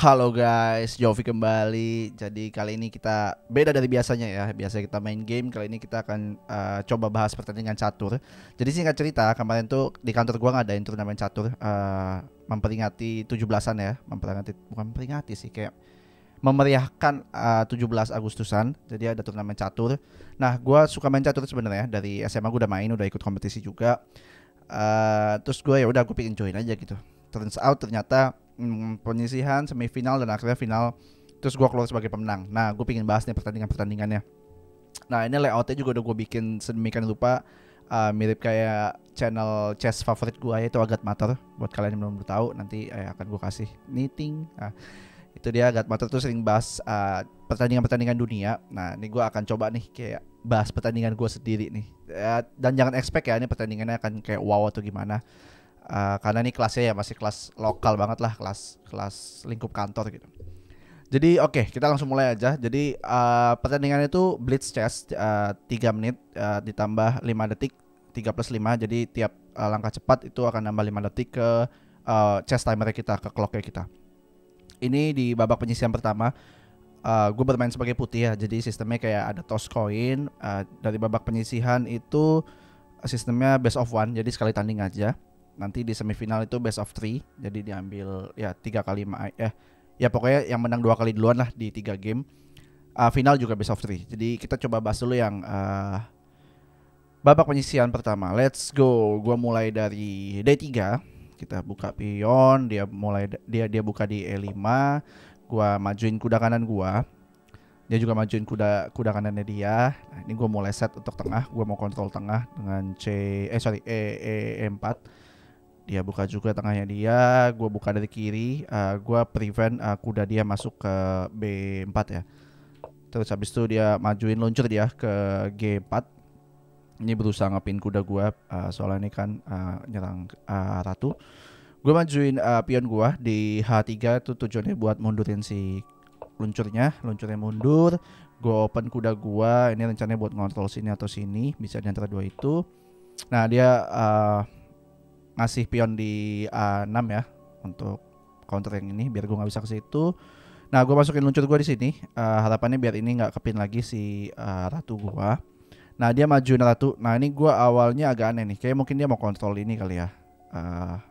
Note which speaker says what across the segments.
Speaker 1: Halo guys, Jovi kembali. Jadi kali ini kita beda dari biasanya ya. Biasa kita main game, kali ini kita akan coba bahas pertandingan catur. Jadi singkat cerita, kemarin tuh di kantor gua ngadain turnamen catur memperingati 17-an ya. Bukan memperingati sih, kayak memeriahkan 17 Agustusan. Jadi ada turnamen catur. Nah, gua suka main catur sebenarnya. Dari SMA gua udah main, udah ikut kompetisi juga. Terus gue ya udah gue pengen join aja gitu. Turns out ternyata penyisihan, semifinal dan akhirnya final. Terus gue keluar sebagai pemenang. Nah, gue pengen bahas nih pertandingannya. Nah, ini layoutnya juga udah gue bikin sedemikian rupa, mirip kayak channel chess favorit gue, yaitu Agat Mater. Buat kalian yang belum tahu, nanti akan gue kasih meeting. Nah, itu dia Agat Mater tuh sering bahas pertandingan-pertandingan dunia. Nah, ini gue akan coba nih kayak bahas pertandingan gue sendiri nih. Dan jangan expect ya ini pertandingannya akan kayak wow atau gimana. Karena ini kelasnya ya masih kelas lokal banget lah, kelas lingkup kantor gitu. Jadi oke, kita langsung mulai aja. Jadi pertandingan itu blitz chess 3 menit ditambah 5 detik, 3 plus 5. Jadi tiap langkah cepat itu akan nambah 5 detik ke chess timer kita, ke clocknya kita. Ini di babak penyisihan pertama. Gue bermain sebagai putih ya. Jadi sistemnya kayak ada toss coin. Dari babak penyisihan itu sistemnya best of one. Jadi sekali tanding aja. Nanti di semifinal itu best of 3. Jadi diambil ya 3 kali ya pokoknya yang menang 2 kali duluan lah di 3 game. Final juga best of 3. Jadi kita coba bahas dulu yang babak penyisihan pertama. Let's go. Gua mulai dari D3. Kita buka pion, dia buka di E5. Gua majuin kuda kanan gua. Dia juga majuin kuda kanannya dia. Nah, ini gua mulai set untuk tengah. Gua mau kontrol tengah dengan E4. Dia buka juga tengahnya dia. Gua buka dari kiri. Gua prevent kuda dia masuk ke B4 ya. Terus habis itu dia majuin luncur dia ke G4. Ini berusaha ngepin kuda gua, soalnya ini kan nyerang ratu. Gue majuin pion gua di H3 itu tujuannya buat mundurin si luncurnya mundur. Gue open kuda gua, ini rencananya buat ngontrol sini atau sini, bisa di antara dua itu. Nah, dia ngasih pion di A6 ya untuk counter yang ini biar gue nggak bisa ke situ. Nah, gue masukin luncur gue di sini, harapannya biar ini nggak kepin lagi si ratu gue. Nah, dia majuin ratu. Nah, ini gue awalnya agak aneh nih, kayak mungkin dia mau kontrol ini kali ya,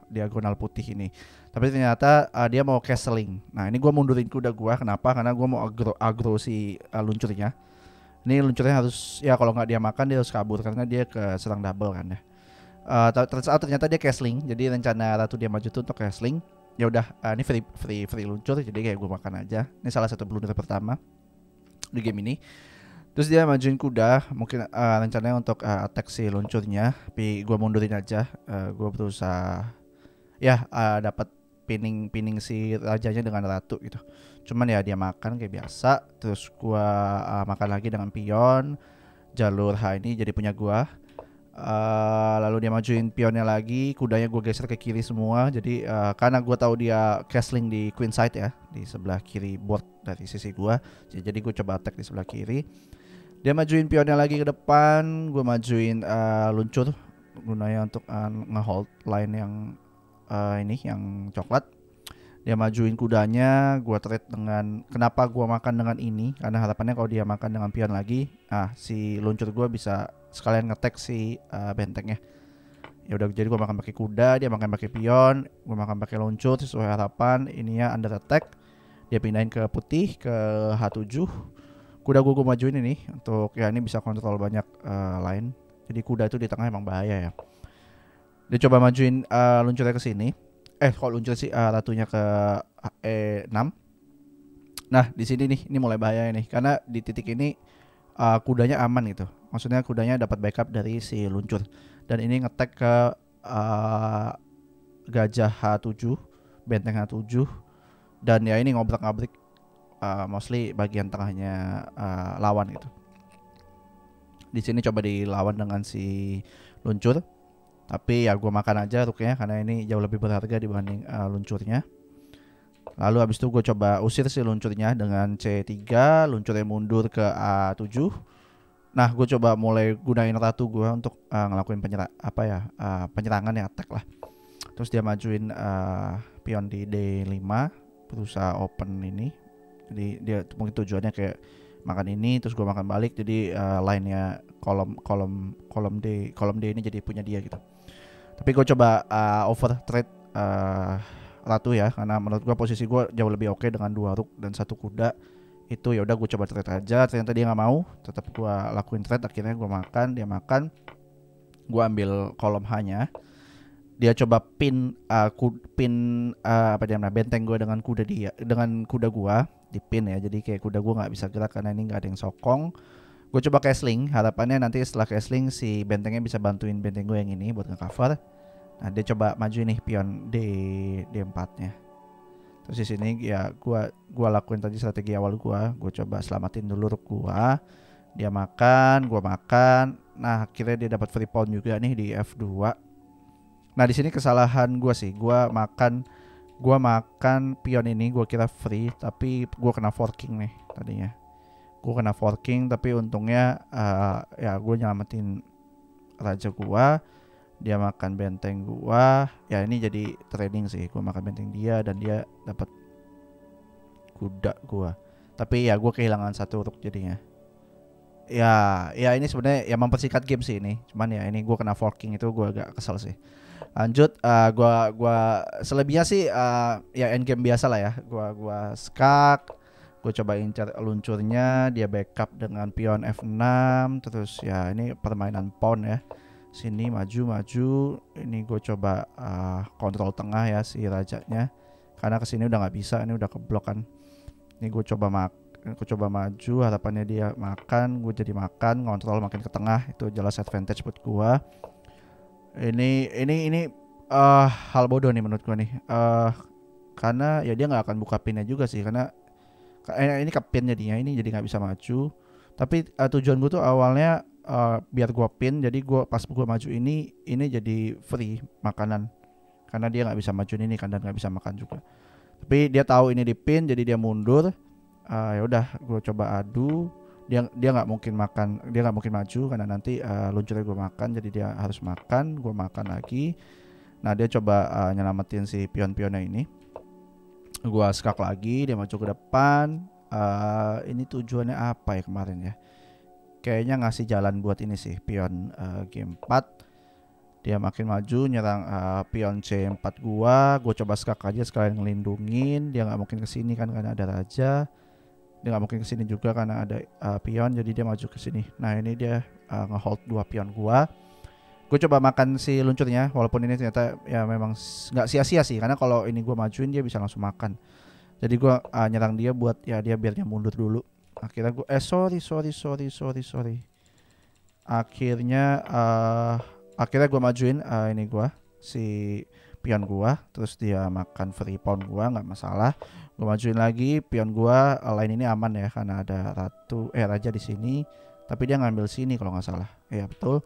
Speaker 1: diagonal putih ini. Tapi ternyata dia mau castling. Nah, ini gue mundurin kuda gue. Kenapa? Karena gue mau agro si luncurnya. Ini luncurnya harus ya kalau nggak dia makan dia harus kabur karena dia ke serang double kan ya. Ternyata dia castling. Jadi rencana ratu dia maju tuh untuk castling. Ya udah, ini free luncur, jadi kayak gue makan aja. Ini salah satu blunder pertama di game ini. Terus dia majuin kuda, mungkin rencananya untuk attack si luncurnya, tapi gue mundurin aja. Gue berusaha ya dapat pinning si rajanya dengan ratu gitu. Cuman ya dia makan kayak biasa. Terus gue makan lagi dengan pion. Jalur H ini jadi punya gue. Lalu dia majuin pionnya lagi, kudanya gue geser ke kiri semua. Jadi karena gue tahu dia castling di queen side ya, di sebelah kiri board dari sisi gue. Jadi gue coba attack di sebelah kiri. Dia majuin pionnya lagi ke depan, gue majuin luncur gunanya untuk ngehold line yang ini yang coklat. Dia majuin kudanya, gue trade dengan, kenapa gue makan dengan ini? Karena harapannya kalau dia makan dengan pion lagi, si luncur gue bisa sekalian ngetek si bentengnya. Ya udah, jadi gue makan pakai kuda, dia makan pakai pion, gue makan pakai luncur sesuai harapan. Ininya under attack, dia pindahin ke putih ke H7. Kuda gue majuin ini untuk ya ini bisa kontrol banyak line. Jadi kuda itu di tengah emang bahaya ya. Dia coba majuin luncurnya ke sini. Kalau luncur sih ratunya ke E6. Nah, di sini nih, ini mulai bahaya nih karena di titik ini kudanya aman gitu. Maksudnya kudanya dapat backup dari si luncur. Dan ini ngetek ke gajah H7, benteng H7. Dan ya ini ngobrak-ngabrik mostly bagian tengahnya lawan gitu. Di sini coba dilawan dengan si luncur. Tapi ya gue makan aja ruknya karena ini jauh lebih berharga dibanding luncurnya. Lalu habis itu gue coba usir si luncurnya dengan C3, luncurnya mundur ke A7. Nah, gue coba mulai gunain ratu gue untuk ngelakuin penyerangan yang attack lah. Terus dia majuin pion di D5, berusaha open ini. Jadi dia mungkin tujuannya kayak makan ini terus gue makan balik, jadi line-nya kolom D ini jadi punya dia gitu. Tapi gue coba over trade ratu ya, karena menurut gue posisi gue jauh lebih oke dengan 2 rook dan 1 kuda. Itu ya udah gue coba trade aja, ternyata dia nggak mau, tetap gue lakuin trade. Akhirnya gue makan, dia makan, gue ambil kolom H-nya. Dia coba pin apa dia namanya, benteng gue dengan kuda dia, dengan kuda gue dipin ya, jadi kayak kuda gue nggak bisa gerak karena ini nggak ada yang sokong. Gue coba castling, harapannya nanti setelah castling si bentengnya bisa bantuin benteng gue yang ini buat nge-cover. Nah dia coba maju nih pion D4 nya. Terus di sini ya gue lakuin tadi strategi awal gue coba selamatin dulu rook gue. Dia makan, gue makan. Nah akhirnya dia dapat free pawn juga nih di F2. Nah di sini kesalahan gue sih, gue makan pion ini, gue kira free tapi gue kena forking nih tadinya. Gue kena forking tapi untungnya ya gue nyelamatin raja gue. Dia makan benteng gue. Ya ini jadi trading sih, gue makan benteng dia dan dia dapat kuda gue. Tapi ya gue kehilangan 1 rook jadinya. Ya ini sebenarnya ya mempersingkat game sih ini. Cuman ya ini gue kena forking, itu gue agak kesel sih. Lanjut, gua selebihnya sih ya endgame biasa lah ya. Gua skak, gue coba incar luncurnya, dia backup dengan pion F6, terus ya ini permainan pawn ya. Sini maju, ini gue coba kontrol tengah ya si rajanya. Karena kesini udah nggak bisa, ini udah keblok kan. Ini gue coba maju, harapannya dia makan, gue jadi makan, ngontrol makin ke tengah, itu jelas advantage buat gue. Ini hal bodoh nih menurut gue nih, karena ya dia nggak akan buka pinnya juga sih, karena ini ke pin jadinya, ini jadi nggak bisa maju. Tapi tujuan gue tuh awalnya biar gue pin, jadi pas gue maju ini jadi free makanan, karena dia nggak bisa maju ini kan dan nggak bisa makan juga. Tapi dia tahu ini di pin, jadi dia mundur. Ya udah, gue coba adu. Dia nggak mungkin makan, dia nggak mungkin maju karena nanti luncurnya gue makan, jadi dia harus makan, gue makan lagi. Nah dia coba nyelamatin si pion-pionnya ini. Gue skak lagi, dia maju ke depan. Ini tujuannya apa ya kemarin ya? Kayaknya ngasih jalan buat ini sih, pion G4. Dia makin maju nyerang pion C4 gue coba skak aja sekalian ngelindungin. Dia nggak mungkin kesini kan karena ada raja. Dia nggak mungkin kesini juga karena ada pion, jadi dia maju ke sini. Nah ini dia ngehold 2 pion gue coba makan si luncurnya, walaupun ini ternyata ya memang nggak sia-sia sih, karena kalau ini gue majuin dia bisa langsung makan. Jadi gue nyerang dia buat ya dia biar dia mundur dulu. Akhirnya gue sorry. Akhirnya gue majuin ini gue si pion gue, terus dia makan free pawn gue, nggak masalah. Gue majuin lagi pion gue, line ini aman ya karena ada raja di sini, tapi dia ngambil sini kalau nggak salah. Ya betul.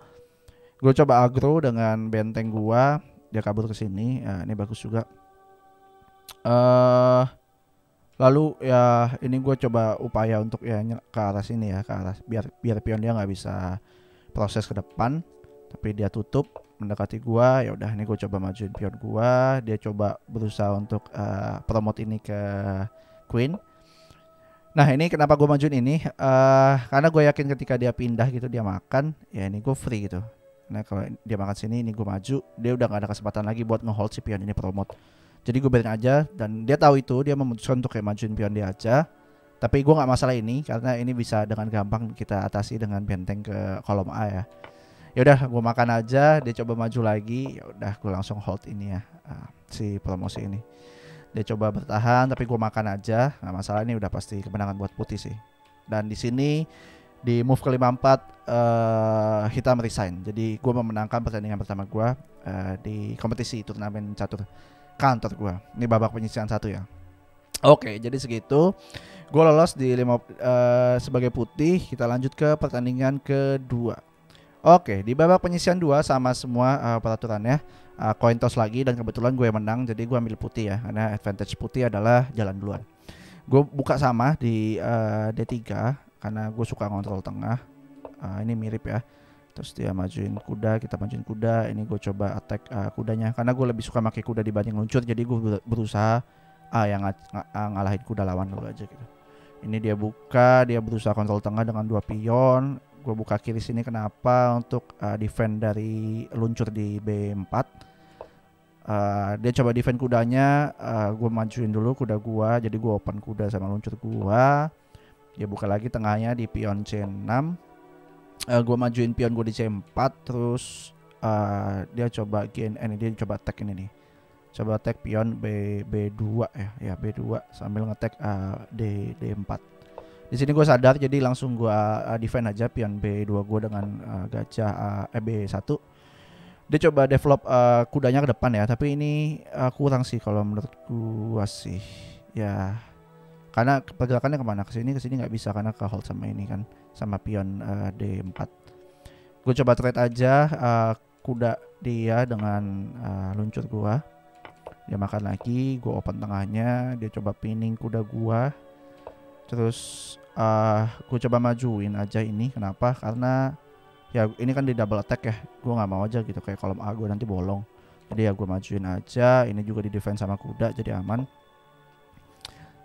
Speaker 1: Gue coba agro dengan benteng gue, dia kabur ke sini. Ini bagus juga. Lalu ya ini gue coba upaya untuk ya ke arah sini ya, ke arah biar pion dia nggak bisa proses ke depan, tapi dia tutup mendekati gua. Ya udah, ini gue coba majuin pion gua. Dia coba berusaha untuk promote ini ke queen. Nah ini kenapa gue majuin ini, karena gue yakin ketika dia pindah gitu, dia makan, ya ini gue free gitu. Nah kalau dia makan sini, ini gue maju, dia udah gak ada kesempatan lagi buat ngehold si pion ini promote. Jadi gue biarin aja, dan dia tahu itu, dia memutuskan untuk kayak majuin pion dia aja. Tapi gue nggak masalah ini, karena ini bisa dengan gampang kita atasi dengan benteng ke kolom A ya. Ya udah, gue makan aja. Dia coba maju lagi, ya udah gue langsung hold ini ya, si promosi ini. Dia coba bertahan, tapi gue makan aja. Nggak masalah, ini udah pasti kemenangan buat putih sih. Dan di sini di move ke-54 hitam resign. Jadi gue memenangkan pertandingan pertama gue di kompetisi turnamen catur kantor gue. Ini babak penyisihan 1 ya. Oke, jadi segitu. Gue lolos di sebagai putih. Kita lanjut ke pertandingan kedua. Oke, di babak penyisihan 2 sama semua peraturannya. Coin toss lagi, dan kebetulan gue menang, jadi gue ambil putih ya, karena advantage putih adalah jalan duluan. Gue buka sama di D3 karena gue suka ngontrol tengah. Ini mirip ya. Terus dia majuin kuda, kita majuin kuda. Ini gue coba attack kudanya, karena gue lebih suka pakai kuda dibanding luncur, jadi gue berusaha yang ngalahin kuda lawan dulu aja gitu. Ini dia buka, dia berusaha kontrol tengah dengan 2 pion. Gue buka kiri sini kenapa untuk defend dari luncur di B4. Dia coba defend kudanya, gue majuin dulu kuda gua, jadi gue open kuda sama luncur gua. Dia buka lagi tengahnya di pion C6. Gue majuin pion gue di C4, terus dia coba gain, dia coba attack ini nih. Coba attack pion B2 ya B2 sambil ngetek D4. Di sini gue sadar, jadi langsung gue defend aja pion B2 gue dengan gajah B1. Dia coba develop kudanya ke depan ya, tapi ini kurang sih kalau menurut gua sih. Ya, karena pergerakannya kemana? Kesini nggak bisa karena ke hold sama ini kan, sama pion D4. Gue coba trade aja kuda dia dengan luncur gua. Dia makan lagi, gua open tengahnya, dia coba pinning kuda gua. Terus gue coba majuin aja ini. Kenapa? Karena ya ini kan di double attack ya, gue nggak mau aja gitu kayak kolom A gue nanti bolong. Jadi ya gue majuin aja. Ini juga di defense sama kuda jadi aman.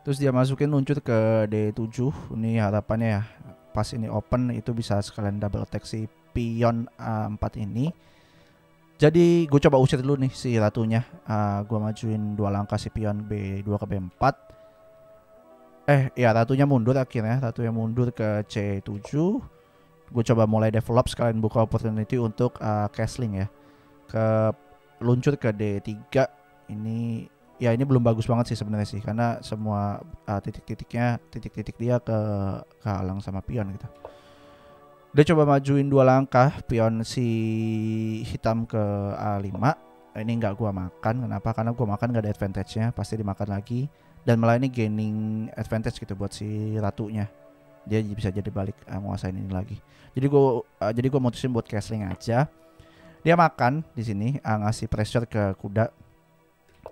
Speaker 1: Terus dia masukin luncur ke D7. Ini harapannya ya pas ini open itu bisa sekalian double attack si pion A4 ini. Jadi gue coba usir dulu nih si ratunya. Gue majuin 2 langkah si pion B2 ke B4. Ya ratunya mundur akhirnya. Ratunya mundur ke C7. Gue coba mulai develop sekalian buka opportunity untuk castling ya. Ke luncur ke D3. Ini ya ini belum bagus banget sih sebenarnya sih, karena semua titik-titik dia kehalang sama pion gitu. Dia coba majuin 2 langkah pion si hitam ke A5. Ini nggak gua makan. Kenapa? Karena gua makan nggak ada advantage-nya, pasti dimakan lagi. Dan malah ini gaining advantage gitu buat si ratunya. Dia bisa jadi balik menguasain ini lagi. Jadi gue mutusin buat castling aja. Dia makan di sini, ngasih pressure ke kuda.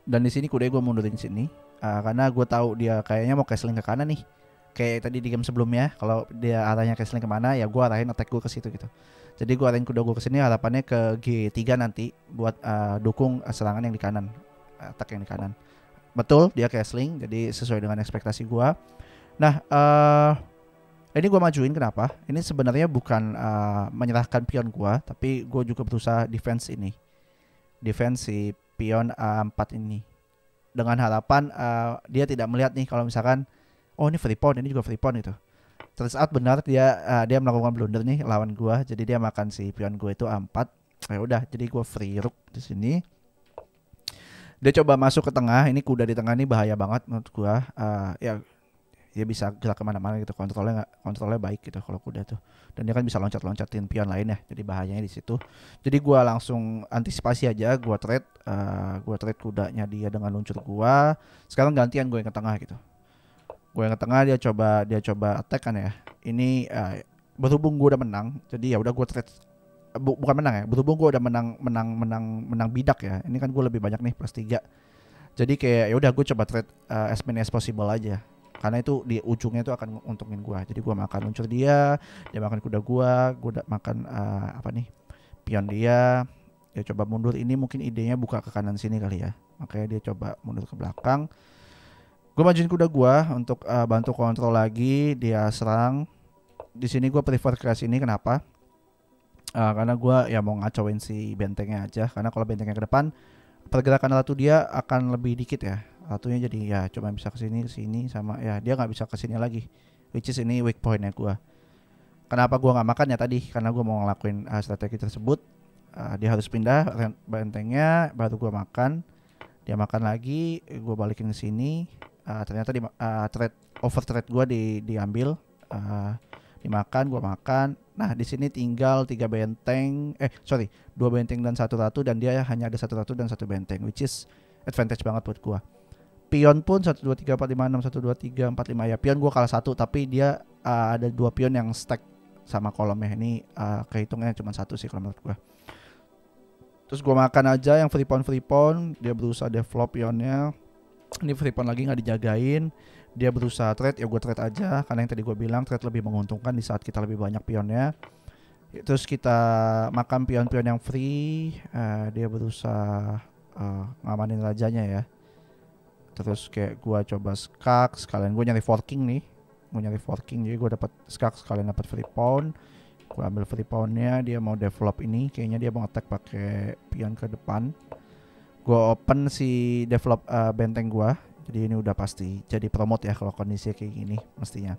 Speaker 1: Dan di sini kuda gue mundurin sini, karena gue tahu dia kayaknya mau castling ke kanan nih. Kayak tadi di game sebelumnya, kalau dia arahnya castling kemana, ya gue arahin attack gue ke situ gitu. Jadi gue arahin kuda gue ke sini, harapannya ke G3 nanti buat dukung serangan yang di kanan, attack yang di kanan. Betul, dia castling, jadi sesuai dengan ekspektasi gue. Nah, ini gue majuin kenapa? Ini sebenarnya bukan menyerahkan pion gue, tapi gue juga berusaha defense ini. Defense si pion A4 ini. Dengan harapan dia tidak melihat nih kalau misalkan oh ini free pawn, ini juga free pawn gitu. Turns out benar dia melakukan blunder nih lawan gue. Jadi dia makan si pion gue itu A4. Ya udah, jadi gue free rook di sini. Dia coba masuk ke tengah. Ini kuda di tengah ini bahaya banget menurut gue. Ya dia bisa gerak kemana-mana gitu, kontrolnya baik gitu kalau kuda tuh, dan dia kan bisa loncatin pion lain ya, jadi bahayanya di situ. Jadi gue langsung antisipasi aja, gue trade kudanya dia dengan luncur gue. Sekarang gantian gue yang ke tengah gitu, gue yang ke tengah, dia coba attack kan ya. Ini berhubung gue udah menang, jadi ya udah gue trade, bukan menang ya, berhubung gue udah menang bidak ya, ini kan gue lebih banyak nih +3. Jadi kayak ya udah gue coba trade as many as possible aja, karena itu di ujungnya itu akan untungin gue. Jadi gue makan luncur dia makan kuda gue makan pion dia coba mundur. Ini mungkin idenya buka ke kanan sini kali ya, makanya dia coba mundur ke belakang. Gue majuin kuda gue untuk bantu kontrol lagi, dia serang. Di sini gue prefer ke sini, kenapa? Karena gue ya mau ngacauin si bentengnya aja, karena kalau bentengnya ke depan pergerakan ratu dia akan lebih dikit ya. Ratunya jadi ya cuma bisa kesini sama ya dia nggak bisa kesini lagi, which is ini weak pointnya gue. Kenapa gue nggak makan ya tadi? Karena gue mau ngelakuin strategi tersebut. Dia harus pindah bentengnya, baru gue makan. Dia makan lagi, gue balikin ke sini. Ternyata over trade gue diambil, dimakan, gue makan. Nah di sini tinggal 2 benteng dan 1 ratu, dan dia hanya ada 1 ratu dan 1 benteng, which is advantage banget buat gue. Pion pun 1, 2, 3, 4, 5, 6, 1, 2, 3, 4, 5 ya. Pion gue kalah 1, tapi dia ada 2 pion yang stack sama kolomnya. Ini kehitungnya cuma 1 sih kalau menurut gue. Terus gue makan aja yang free pawn. Dia berusaha develop pionnya. Ini free pawn lagi gak dijagain. Dia berusaha trade, ya gue trade aja, karena yang tadi gue bilang trade lebih menguntungkan di saat kita lebih banyak pionnya. Terus kita makan pion-pion yang free. Dia berusaha ngamanin rajanya ya. Terus kayak gua coba skak sekalian gua nyari forking nih. Gua nyari forking jadi gua dapat skak sekalian dapat free pawn. Gua ambil free pawnnya, dia mau develop ini, kayaknya dia mau attack pakai pion ke depan. Gua open si develop benteng gua. Jadi ini udah pasti jadi promote ya kalau kondisinya kayak gini mestinya.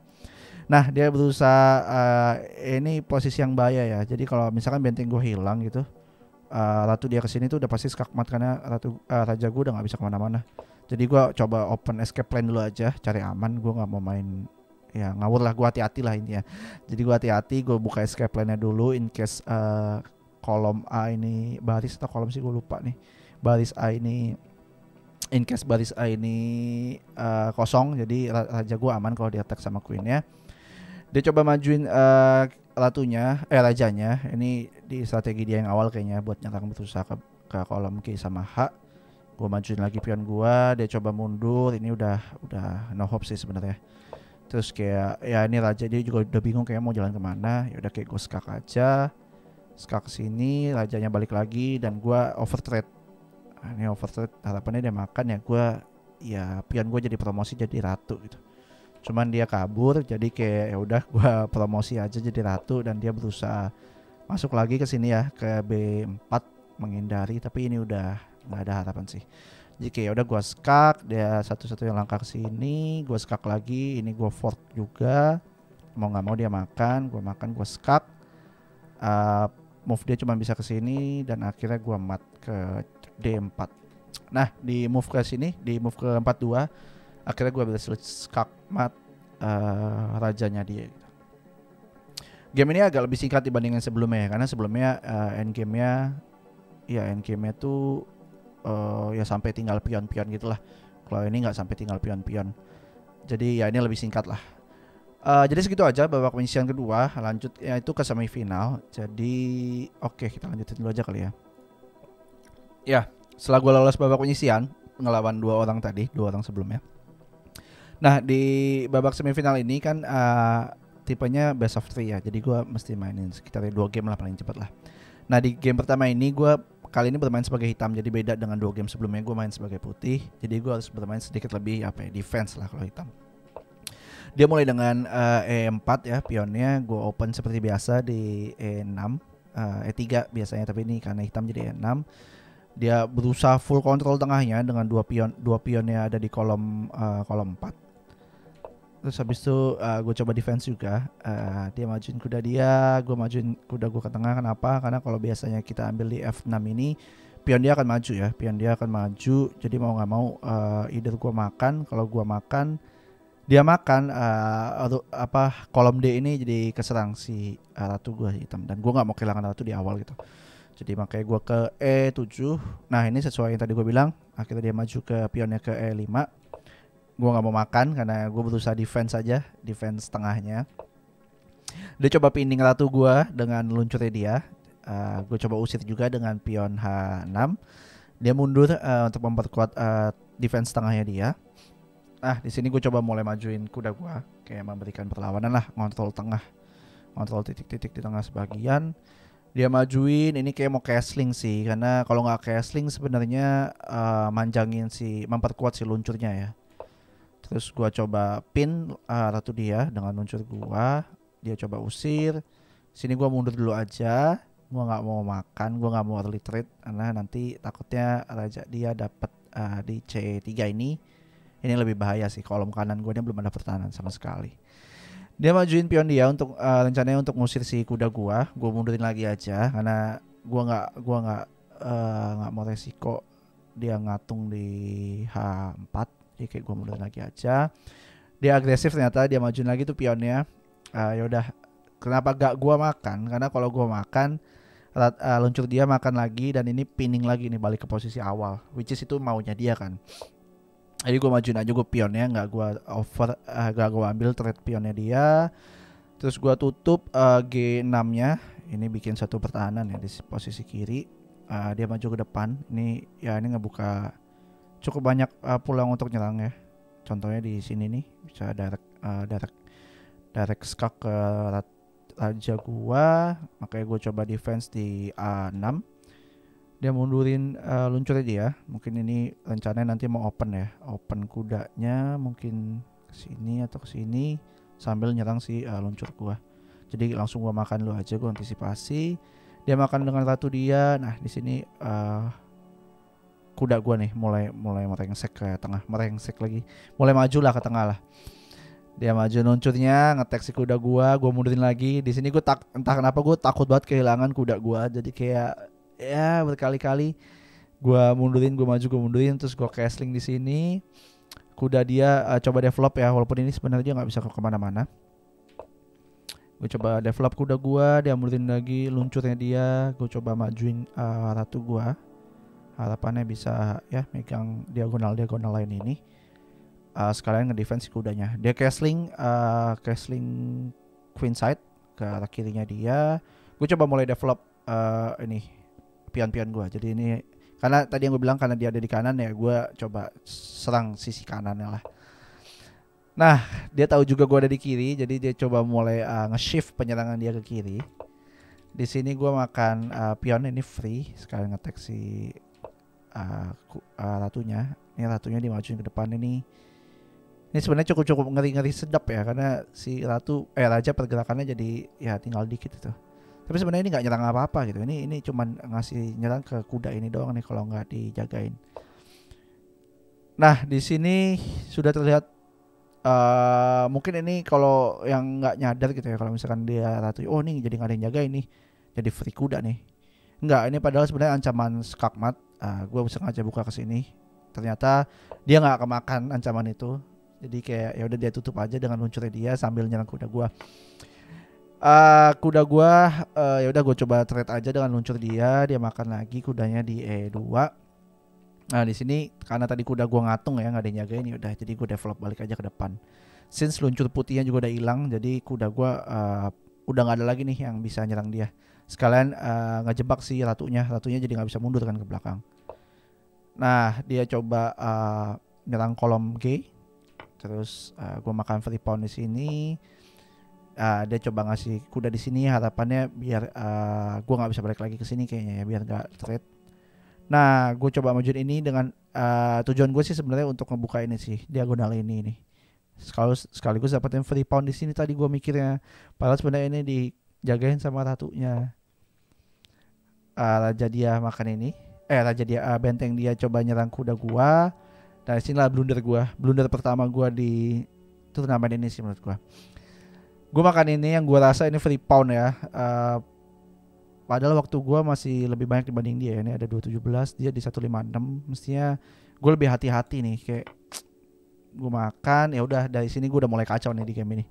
Speaker 1: Nah, dia berusaha ini posisi yang bahaya ya. Jadi kalau misalkan benteng gua hilang gitu, ratu dia kesini tuh udah pasti skakmat karena raja gua udah nggak bisa kemana-mana. Jadi gua coba open escape plan dulu aja, cari aman. Gua nggak mau main ya ngawur lah, gua hati-hati lah intinya. Jadi gua hati-hati, gua buka escape plan-nya dulu in case kolom A ini baris atau kolom sih gua lupa nih. Baris A ini in case baris A ini kosong, jadi raja gua aman kalau di attack sama queen-nya. Dia coba majuin rajanya. Ini di strategi dia yang awal kayaknya buat nyerang berusaha ke kolom Q sama H. Gua majuin lagi pion gua, dia coba mundur. Ini udah no hope sih sebenarnya. Terus kayak ya ini raja dia juga udah bingung kayak mau jalan kemana. Ya udah kayak gue skak aja. Skak sini, rajanya balik lagi dan gua overtrade. Nah, ini overtrade harapannya dia makan ya, gua ya pion gue jadi promosi jadi ratu gitu. Cuman dia kabur jadi kayak ya udah gua promosi aja jadi ratu dan dia berusaha masuk lagi ke sini ya ke B4 menghindari, tapi ini udah nggak ada harapan sih. Jadi kayak udah gua skak, dia satu-satunya langkah ke sini, gua skak lagi, ini gua fork juga. Mau nggak mau dia makan, gua skak. Move dia cuma bisa ke sini dan akhirnya gua mat ke D4. Nah, di move ke sini, di move ke 42 akhirnya gue berhasil skakmat rajanya dia. Game ini agak lebih singkat dibandingkan sebelumnya ya, karena sebelumnya endgame-nya tuh ya sampai tinggal pion-pion gitulah. Kalau ini nggak sampai tinggal pion-pion. Jadi ya ini lebih singkat lah. Jadi segitu aja babak penyisihan kedua, lanjut ya itu ke semifinal. Jadi oke, kita lanjutin dulu aja kali ya. Ya, setelah gue lolos babak penyisihan ngelawan dua orang sebelumnya. Nah di babak semifinal ini kan tipenya best of 3 ya. Jadi gue mesti mainin sekitar 2 game lah paling cepat lah. Nah di game pertama ini gue kali ini bermain sebagai hitam. Jadi beda dengan 2 game sebelumnya gue main sebagai putih. Jadi gue harus bermain sedikit lebih defense lah kalau hitam. Dia mulai dengan E4 ya pionnya. Gue open seperti biasa di E6 E3 biasanya, tapi ini karena hitam jadi E6. Dia berusaha full control tengahnya dengan dua pionnya ada di kolom 4. Terus habis itu gue coba defense juga. Dia majuin kuda dia, gue majuin kuda gue ke tengah. Kenapa? Karena kalau biasanya kita ambil di F6 ini pion dia akan maju ya. Pion dia akan maju. Jadi mau nggak mau either gue makan. Kalau gue makan, dia makan kolom D ini jadi keserang si ratu gue hitam. Dan gue nggak mau kehilangan ratu di awal gitu. Jadi makanya gue ke E7. Nah ini sesuai yang tadi gue bilang. Akhirnya dia maju ke pionnya ke E5. Gue gak mau makan karena gue berusaha defense aja, defense tengahnya. Dia coba pinning ratu gue dengan luncurnya dia. Gue coba usir juga dengan pion H6. Dia mundur untuk memperkuat defense tengahnya dia. Di sini gue coba mulai majuin kuda gue, kayak memberikan perlawanan lah, ngontrol tengah, ngontrol titik-titik di tengah sebagian. Dia majuin, ini kayak mau castling sih, karena kalau nggak castling sebenarnya memperkuat si luncurnya ya. Terus gua coba pin ratu dia dengan luncur gua. Dia coba usir. Sini gua mundur dulu aja. Gua nggak mau makan, gua nggak mau early trade karena nanti takutnya raja dia dapat di C3 ini. Ini lebih bahaya sih. Kolom kanan gua belum ada pertahanan sama sekali. Dia majuin pion dia untuk rencananya untuk ngusir si kuda gua. Gua mundurin lagi aja karena gua nggak mau resiko dia ngatung di H4. Jadi kayak gue mundur lagi aja. Dia agresif ternyata, dia majuin lagi tuh pionnya. Ya udah, kenapa gak gue makan? Karena kalau gue makan, luncur dia makan lagi dan ini pinning lagi nih balik ke posisi awal, which is itu maunya dia kan. Jadi gue majuin aja gue pionnya, gak gue ambil trade pionnya dia. Terus gue tutup G6-nya. Ini bikin satu pertahanan ya di posisi kiri. Dia maju ke depan. Ini ngebuka cukup banyak peluang untuk nyerang ya. Contohnya di sini nih bisa direct skak ke raja gua. Makanya gua coba defense di A6. Dia mundurin luncurnya dia. Mungkin ini rencananya nanti mau open ya. Open kudanya mungkin ke sini atau ke sini sambil nyerang si luncur gua. Jadi langsung gua makan lu aja, gua antisipasi. Dia makan dengan ratu dia. Nah, di sini kuda gua nih mulai merengsek ke tengah, merengsek lagi. Mulai maju lah ke tengah lah. Dia maju luncurnya, ngetek si kuda gua mundurin lagi. Di sini gua entah kenapa gua takut banget kehilangan kuda gua. Jadi kayak ya berkali-kali gua mundurin, gua maju, gua mundurin, terus gua castling di sini. Kuda dia coba develop ya, walaupun ini sebenarnya nggak bisa kemana-mana. Gue coba develop kuda gua, dia mundurin lagi luncurnya dia. Gue coba majuin ratu gua. Harapannya bisa ya megang diagonal lain ini. Sekalian ngedefense si kudanya. Dia castling queen side ke arah kirinya dia. Gue coba mulai develop ini pion-pion gue. Jadi ini karena tadi yang gue bilang karena dia ada di kanan ya, gue coba serang sisi kanannya lah. Nah, dia tahu juga gue ada di kiri, jadi dia coba mulai nge-shift penyerangan dia ke kiri. Di sini gue makan pion ini free, sekalian ngetek si ratunya. Ini ratunya dimajuin ke depan ini. Ini sebenarnya cukup ngeri-ngeri sedap ya, karena si raja pergerakannya jadi ya tinggal dikit itu. Tapi sebenarnya ini nggak nyerang apa-apa gitu. Ini cuman ngasih nyerang ke kuda ini doang nih kalau nggak dijagain. Nah, di sini sudah terlihat mungkin ini kalau yang nggak nyadar gitu ya, kalau misalkan dia ratu, oh nih jadi nggak ada yang jaga ini, jadi free kuda nih. Nggak, ini padahal sebenarnya ancaman skakmat. Gue sengaja buka ke sini. Ternyata dia nggak kemakan ancaman itu. Jadi kayak ya udah dia tutup aja dengan luncurnya dia sambil nyerang kuda gue. Kuda gue ya udah gue coba trade aja dengan luncur dia makan lagi kudanya di E2. Nah di sini karena tadi kuda gue ngatung ya, nggak ada yang jagain, ya udah jadi gue develop balik aja ke depan. Since luncur putihnya juga udah hilang, jadi kuda gue udah nggak ada lagi nih yang bisa nyerang dia. Sekalian ngejebak si ratunya jadi nggak bisa mundur kan ke belakang. Nah dia coba nyerang kolom G, terus gue makan free pawn di sini. Dia coba ngasih kuda di sini, harapannya biar gue nggak bisa balik lagi ke sini kayaknya ya, biar nggak trade. Nah, gue coba majuin ini dengan tujuan gue sih sebenarnya untuk ngebuka ini sih, diagonal ini nih. Sekaligus dapetin free pawn di sini tadi gue mikirnya. Padahal sebenarnya ini dijagain sama ratunya. Raja dia makan ini. Raja dia benteng dia coba nyerang kuda gue. Dan sinilah blunder gue. Blunder pertama gue di turnamen ini sih menurut gue. Gue makan ini yang gue rasa ini free pawn ya. Padahal waktu gue masih lebih banyak dibanding dia ya. Ini ada 217, dia di 156. Mestinya gue lebih hati-hati nih, kayak gue makan ya udah dari sini gue udah mulai kacau nih di game ini.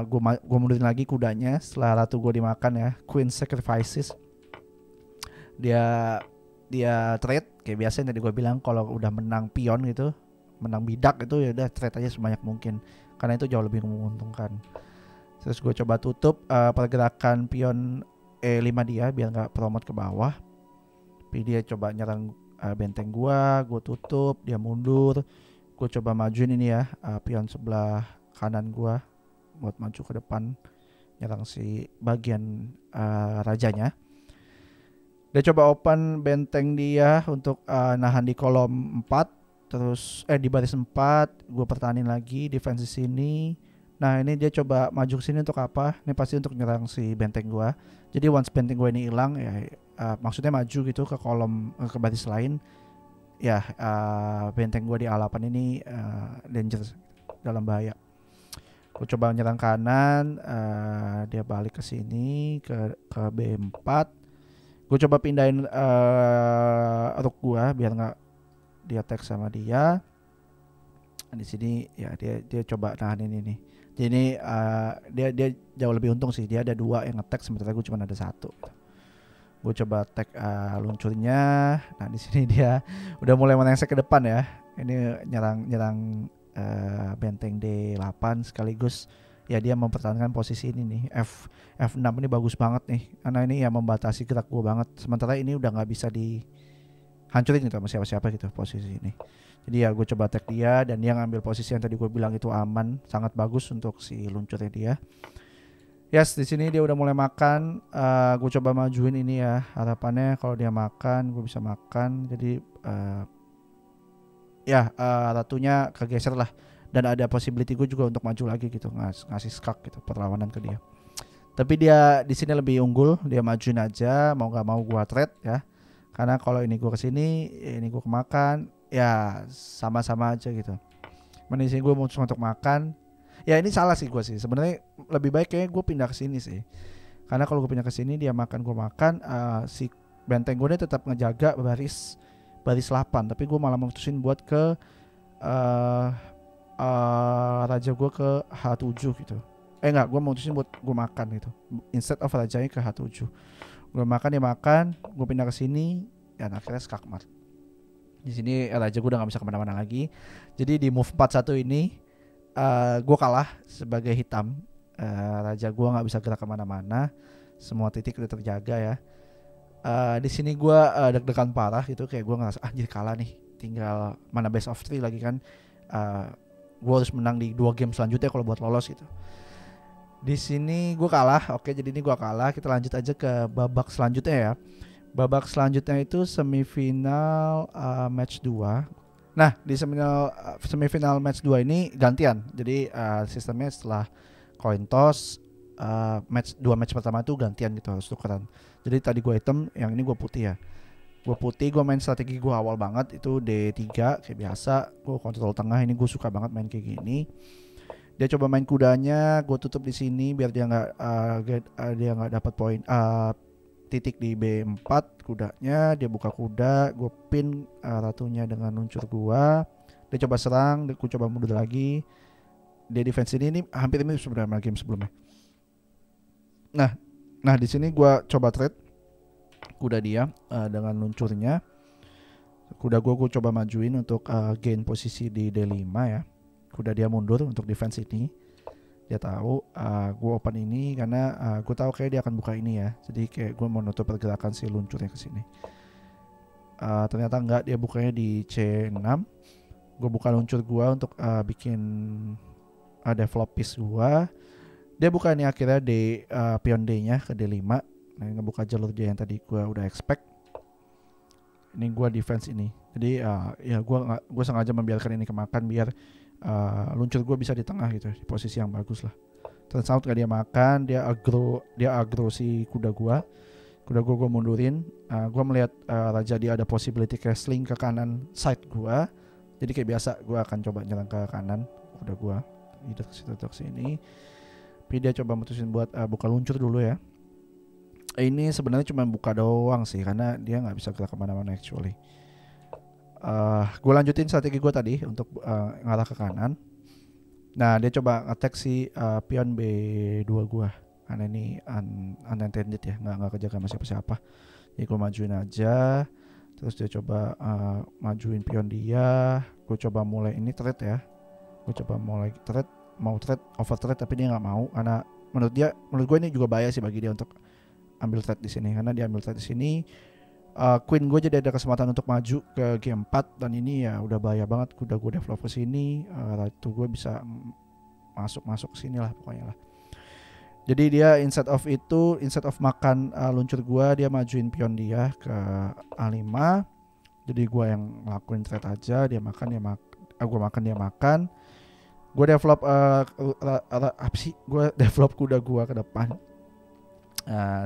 Speaker 1: Gue mundurin lagi kudanya setelah ratu gue dimakan ya. Queen sacrifices. Dia trade kayak biasa yang tadi gue bilang, kalau udah menang pion gitu, menang bidak itu ya udah trade aja sebanyak mungkin karena itu jauh lebih menguntungkan. Terus gue coba tutup pergerakan pion E5 dia biar nggak promote ke bawah. Tapi dia coba nyerang benteng gue tutup, dia mundur. Gue coba majuin ini ya pion sebelah kanan gue buat maju ke depan, nyerang si bagian rajanya. Dia coba open benteng dia untuk nahan di kolom 4, terus di baris 4. Gue pertahanin lagi defense di sini. Nah ini dia coba maju ke sini untuk apa? Ini pasti untuk nyerang si benteng gua. Jadi once benteng gua ini hilang ya, maksudnya maju gitu ke kolom ke baris lain. Ya benteng gua di A8 ini danger, dalam bahaya. Gua coba nyerang kanan, dia balik ke sini ke B4. Gua coba pindahin rook gua biar nggak dia attack sama dia. Di sini ya dia coba nahan ini nih. Jadi dia jauh lebih untung sih. Dia ada 2 yang nge-tag sementara gue cuma ada 1 gitu. Gue coba tag luncurnya. Nah di sini dia udah mulai menengsek ke depan ya. Ini nyerang benteng D8 sekaligus ya dia mempertahankan posisi ini nih. F6 ini bagus banget nih. Karena ini ya membatasi gerak gue banget. Sementara ini udah nggak bisa dihancurin gitu sama siapa-siapa gitu posisi ini. Jadi ya gue coba tag dia dan dia ngambil posisi yang tadi gue bilang itu aman, sangat bagus untuk si luncurnya dia. Yes, di sini dia udah mulai makan. Gue coba majuin ini ya. Harapannya kalau dia makan, gue bisa makan. Jadi ya ratunya kegeser lah. Dan ada possibility gue juga untuk maju lagi gitu, ngasih skak gitu perlawanan ke dia. Tapi dia di sini lebih unggul, dia majuin aja, mau nggak mau gue trade ya. Karena kalau ini gue kesini, ini gue kemakan, ya sama-sama aja gitu. Mending sini gue mau cuma untuk makan. Ya ini salah sih gue sih. Sebenarnya lebih baik kayaknya gue pindah ke sini sih. Karena kalau gue pindah ke sini dia makan gue makan, si benteng gue ini tetap ngejaga baris 8, tapi gue malah memutusin buat ke uh, raja gue ke H7 gitu. Enggak, gue memutusin buat gue makan gitu. Instead of rajanya ke H7. Gue makan dia makan, gue pindah ke sini dan akhirnya skakmat. Di sini raja gue udah gak bisa kemana-mana lagi. Jadi di move 41 ini gue kalah sebagai hitam. Raja gue nggak bisa gerak kemana-mana, semua titik udah terjaga ya. Di sini gue deg-degan parah gitu, kayak gue ngerasa anjir kalah nih, tinggal mana best of 3 lagi kan. Gue harus menang di 2 game selanjutnya kalau buat lolos gitu. Di sini gue kalah, oke jadi ini gue kalah. Kita lanjut aja ke babak selanjutnya ya. Babak selanjutnya itu semifinal match 2. Nah di semifinal match 2 ini gantian. Jadi sistemnya setelah coin toss, match 2 match pertama itu gantian gitu, harus tukeran. Jadi tadi gue hitam, yang ini gue putih ya. Gue putih, gue main strategi gue awal banget itu D3 kayak biasa. Gue kontrol tengah, ini gue suka banget main kayak gini. Dia coba main kudanya, gue tutup di sini biar dia nggak dapat poin titik di B4 kudanya. Dia buka kuda, gue pin ratunya dengan luncur gue. Dia coba serang, gue coba mundur lagi. Dia defense ini hampir mirip sebenarnya game sebelumnya. Nah di sini gue coba trade kuda dia dengan luncurnya. Kuda gue coba majuin untuk gain posisi di D5 ya. Kuda dia mundur untuk defense ini. Dia tahu gue open ini karena gue tahu kayak dia akan buka ini ya. Jadi kayak gue mau nutup pergerakan si luncurnya ke sini. Ternyata enggak, dia bukanya di C6. Gue buka luncur gue untuk bikin develop piece gue. Dia buka ini akhirnya di pion D-nya ke D5. Nah, ngebuka jalur dia yang tadi gue udah expect. Ini gue defense ini. Jadi ya gue sengaja membiarkan ini kemakan biar luncur gue bisa di tengah gitu, di posisi yang bagus lah. Turns out gak dia makan, dia agro si kuda gue mundurin. Gue melihat raja dia ada possibility castling ke kanan side gue, jadi kayak biasa gue akan coba nyerang ke kanan kuda gue, itu ke situ ke sini. Tapi dia coba mutusin buat buka luncur dulu ya. Ini sebenarnya cuma buka doang sih, karena dia nggak bisa gerak kemana-mana actually. Gue lanjutin strategi gue tadi untuk ngarah ke kanan. Nah dia coba attack si pion B2 gue, karena ini unintended ya, nggak kejaga sama siapa-siapa. Jadi gue majuin aja. Terus dia coba majuin pion dia. Gue coba mulai ini trade ya. Gue coba mulai trade, mau trade over trade, tapi dia nggak mau karena menurut gue ini juga bahaya sih bagi dia untuk ambil trade di sini, karena dia ambil trade di sini. Queen gue jadi ada kesempatan untuk maju ke G4, dan ini ya udah bahaya banget. Kuda gue develop ke sini, ratu gue bisa masuk ke sini lah pokoknya lah. Jadi dia instead of makan luncur gue, dia majuin pion dia ke A5. Jadi gue yang ngelakuin trade aja, dia makan gue makan dia makan. Gue develop gue develop kuda gue ke depan,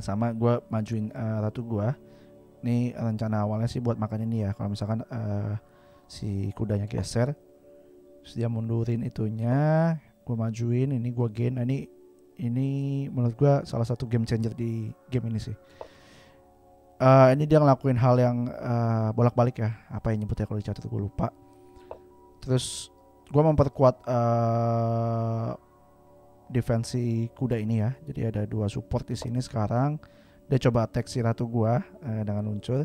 Speaker 1: sama gue majuin ratu gue. Ini rencana awalnya sih buat makan ini ya. Kalau misalkan si kudanya geser, terus dia mundurin itunya, gue majuin, ini gue gain. Nah, ini menurut gue salah satu game changer di game ini sih. Ini dia ngelakuin hal yang bolak-balik ya. Apa yang nyebutnya kalau dicatat gue lupa. Terus gue memperkuat defensi kuda ini ya. Jadi ada 2 support di sini sekarang. Dia coba attack si ratu gua dengan luncur.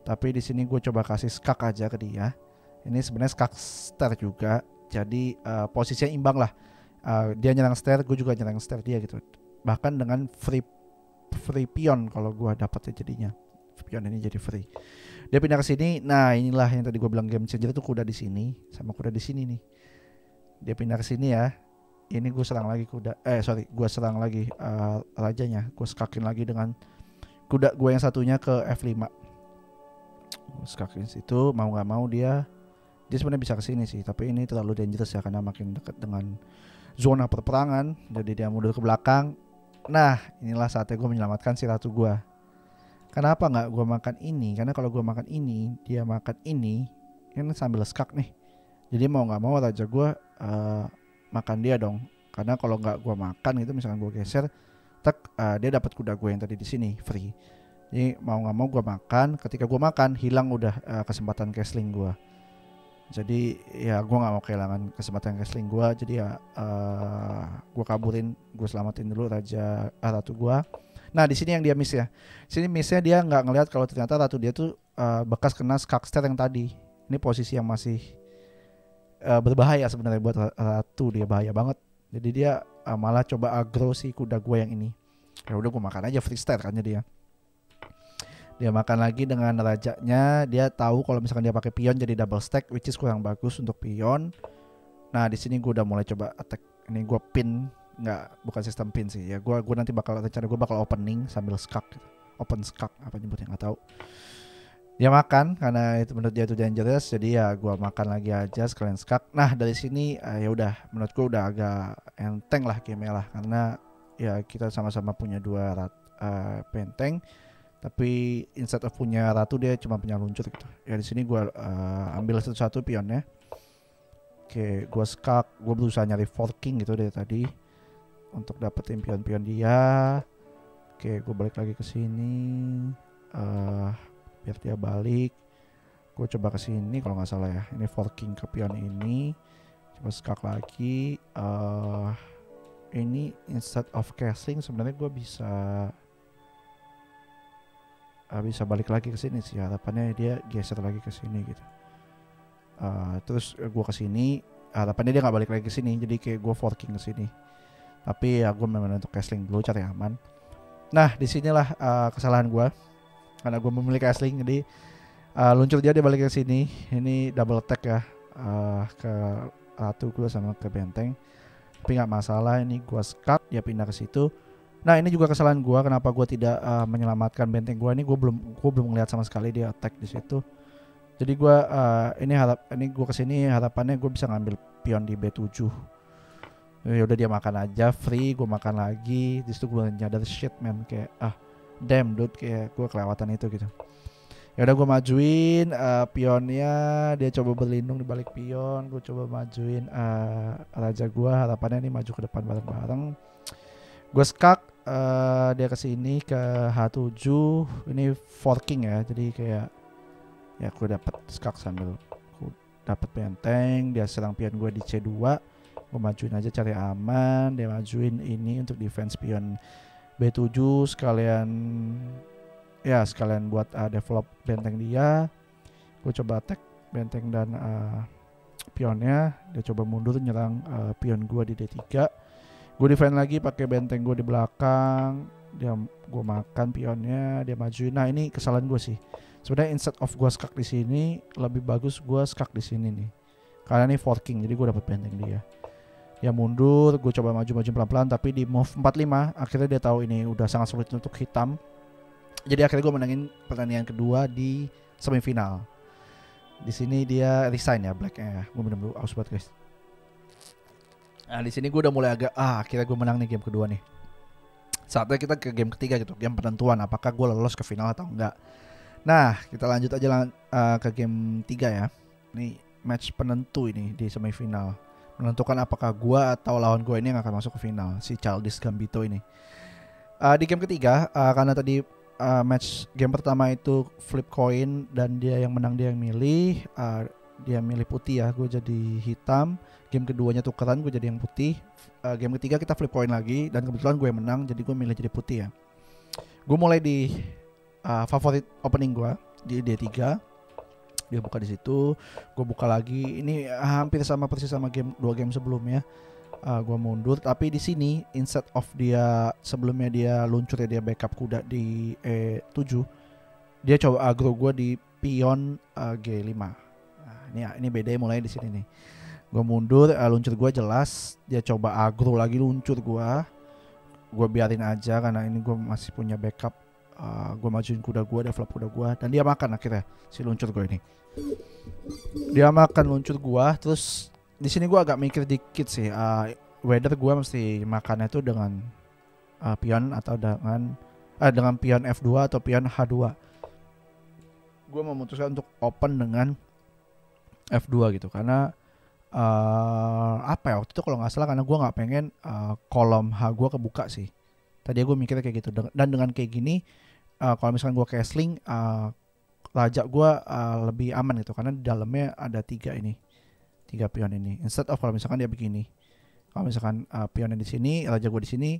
Speaker 1: Tapi di sini gue coba kasih skak aja ke dia. Ini sebenarnya skak stair juga. Jadi posisinya imbang lah. Dia nyerang stair, gue juga nyerang stair dia gitu. Bahkan dengan free pion kalau gue dapatnya jadinya. Pion ini jadi free. Dia pindah ke sini. Nah, inilah yang tadi gue bilang game changer itu kuda di sini sama kuda di sini nih. Dia pindah ke sini ya. Ini gue serang lagi kuda. Gue serang lagi rajanya. Gue skakin lagi dengan kuda gue yang satunya ke F5. Gue skakin situ, mau nggak mau dia sebenarnya bisa kesini sih, tapi ini terlalu dangerous ya karena makin dekat dengan zona perperangan. Jadi dia mundur ke belakang. Nah, inilah saatnya gue menyelamatkan si ratu gue. Kenapa nggak gue makan ini? Karena kalau gue makan ini, dia makan ini, kan sambil skak nih. Jadi mau nggak mau raja gue makan dia dong. Karena kalau nggak gue makan gitu, misalkan gue geser, dia dapat kuda gue yang tadi di sini free. Jadi mau nggak mau gue makan. Ketika gue makan, hilang udah kesempatan castling gue. Jadi ya gue nggak mau kehilangan kesempatan castling gue. Jadi ya gue kaburin, gue selamatin dulu ratu gue. Nah di sini yang dia miss ya. Sini missnya dia nggak ngelihat kalau ternyata ratu dia tuh bekas kena skakster yang tadi. Ini posisi yang masih berbahaya sebenarnya buat ratu, dia bahaya banget. Jadi dia malah coba agro si kuda gue yang ini. Ya udah gue makan aja freestyle kan dia. Dia makan lagi dengan rajanya. Dia tahu kalau misalkan dia pakai pion jadi double stack, which is kurang bagus untuk pion. Nah di sini gue udah mulai coba attack. Ini gue pin, bukan sistem pin sih. Ya gue nanti rencana gue bakal opening sambil skak, gitu. Open skak apa nyebutnya nggak tahu. Dia makan karena itu menurut dia itu dangerous, jadi ya gue makan lagi aja sekalian skak. Nah dari sini ya udah menurut gue udah agak enteng lah game-nya lah, karena ya kita sama-sama punya dua benteng, tapi instead of punya ratu dia cuma punya luncur gitu. Ya di sini gue ambil satu-satu pionnya. Oke, gue skak, gue berusaha nyari forking gitu dari tadi untuk dapetin pion-pion dia. Oke, gue balik lagi ke sini. Biar dia balik, gue coba ke sini kalau nggak salah ya. Ini forking ke pion ini, coba skak lagi. Ini instead of castling sebenarnya gue bisa balik lagi ke sini sih. Harapannya dia geser lagi ke sini gitu. Terus gue ke sini, harapannya dia nggak balik lagi ke sini. Jadi kayak gue forking ke sini. Tapi ya gue memang untuk castling dulu cari aman. Nah disinilah kesalahan gue. Karena gue memilih castling, jadi luncur dia balik ke sini. Ini double attack ya ke ratu gue sama ke benteng. Tapi nggak masalah, ini gue skak, dia pindah ke situ. Nah ini juga kesalahan gue, kenapa gue tidak menyelamatkan benteng gue ini. Gue belum ngeliat sama sekali dia attack di situ. Jadi gue ini gue kesini harapannya gue bisa ngambil pion di B7. Ya udah dia makan aja free, gue makan lagi. Di situ gue nyadar shit man, kayak damn dude, kayak gue kelewatan itu gitu. Ya udah gue majuin pionnya, dia coba berlindung di balik pion. Gue coba majuin raja gue, harapannya nih maju ke depan bareng-bareng. Gue skak dia kesini ke H7. Ini forking ya, jadi kayak ya gue dapet skak sambil gue dapet benteng. Dia serang pion gue di C2. Gue majuin aja cari aman. Dia majuin ini untuk defense pion B7 sekalian buat develop benteng dia. Gue coba attack benteng dan pionnya. Dia coba mundur nyerang pion gue di D3. Gue defend lagi pakai benteng gue di belakang. Gue makan pionnya, dia majuin. Nah ini kesalahan gue sih. Sebenarnya instead of gue skak di sini, lebih bagus gue skak di sini nih. Karena ini forking, jadi gue dapat benteng dia. Dia mundur, gue coba maju pelan-pelan, tapi di move 45 akhirnya dia tahu ini udah sangat sulit untuk hitam. Jadi akhirnya gue menangin pertandingan kedua di semifinal. Di sini dia resign ya blacknya ya. Gue bener-bener aus banget guys. Nah di sini gue udah mulai agak akhirnya gue menang nih game kedua nih. Saatnya kita ke game ketiga gitu, game penentuan apakah gue lolos ke final atau enggak. Nah kita lanjut aja ke game 3 ya. Ini match penentu ini di semifinal, menentukan apakah gue atau lawan gue ini yang akan masuk ke final, si Childish Gambito ini. Di game ketiga karena tadi match game pertama itu flip coin dan dia yang menang, dia yang milih, dia milih putih ya, gue jadi hitam. Game keduanya tukeran, gue jadi yang putih. Game ketiga kita flip coin lagi dan kebetulan gue yang menang, jadi gue milih jadi putih ya. Gue mulai di favorit opening gue di D3. Dia buka di situ, gue buka lagi. Ini hampir sama persis sama dua game sebelumnya. Gue mundur, tapi di sini instead of dia sebelumnya dia luncur ya, dia backup kuda di E7, dia coba agro gue di pion G5. Nah, ini beda mulai di sini nih. Gue mundur, luncur gue jelas. Dia coba agro lagi luncur gue biarin aja karena ini gue masih punya backup. Gue majuin kuda gue, develop kuda gue, dan dia makan akhirnya si luncur gue ini. Dia makan luncur gue, terus di sini gue agak mikir dikit sih. Whether gue mesti makannya itu dengan pion atau dengan pion F2 atau pion H2. Gue memutuskan untuk open dengan F2 gitu karena apa ya waktu itu kalau nggak salah karena gue nggak pengen kolom H gue kebuka sih. Tadi gue mikirnya kayak gitu, dan dengan kayak gini kalau misalkan gue castling raja gue lebih aman gitu karena di dalamnya ada 3 pion ini. Instead of kalau misalkan dia begini, kalau misalkan pionnya di sini, raja gue di sini,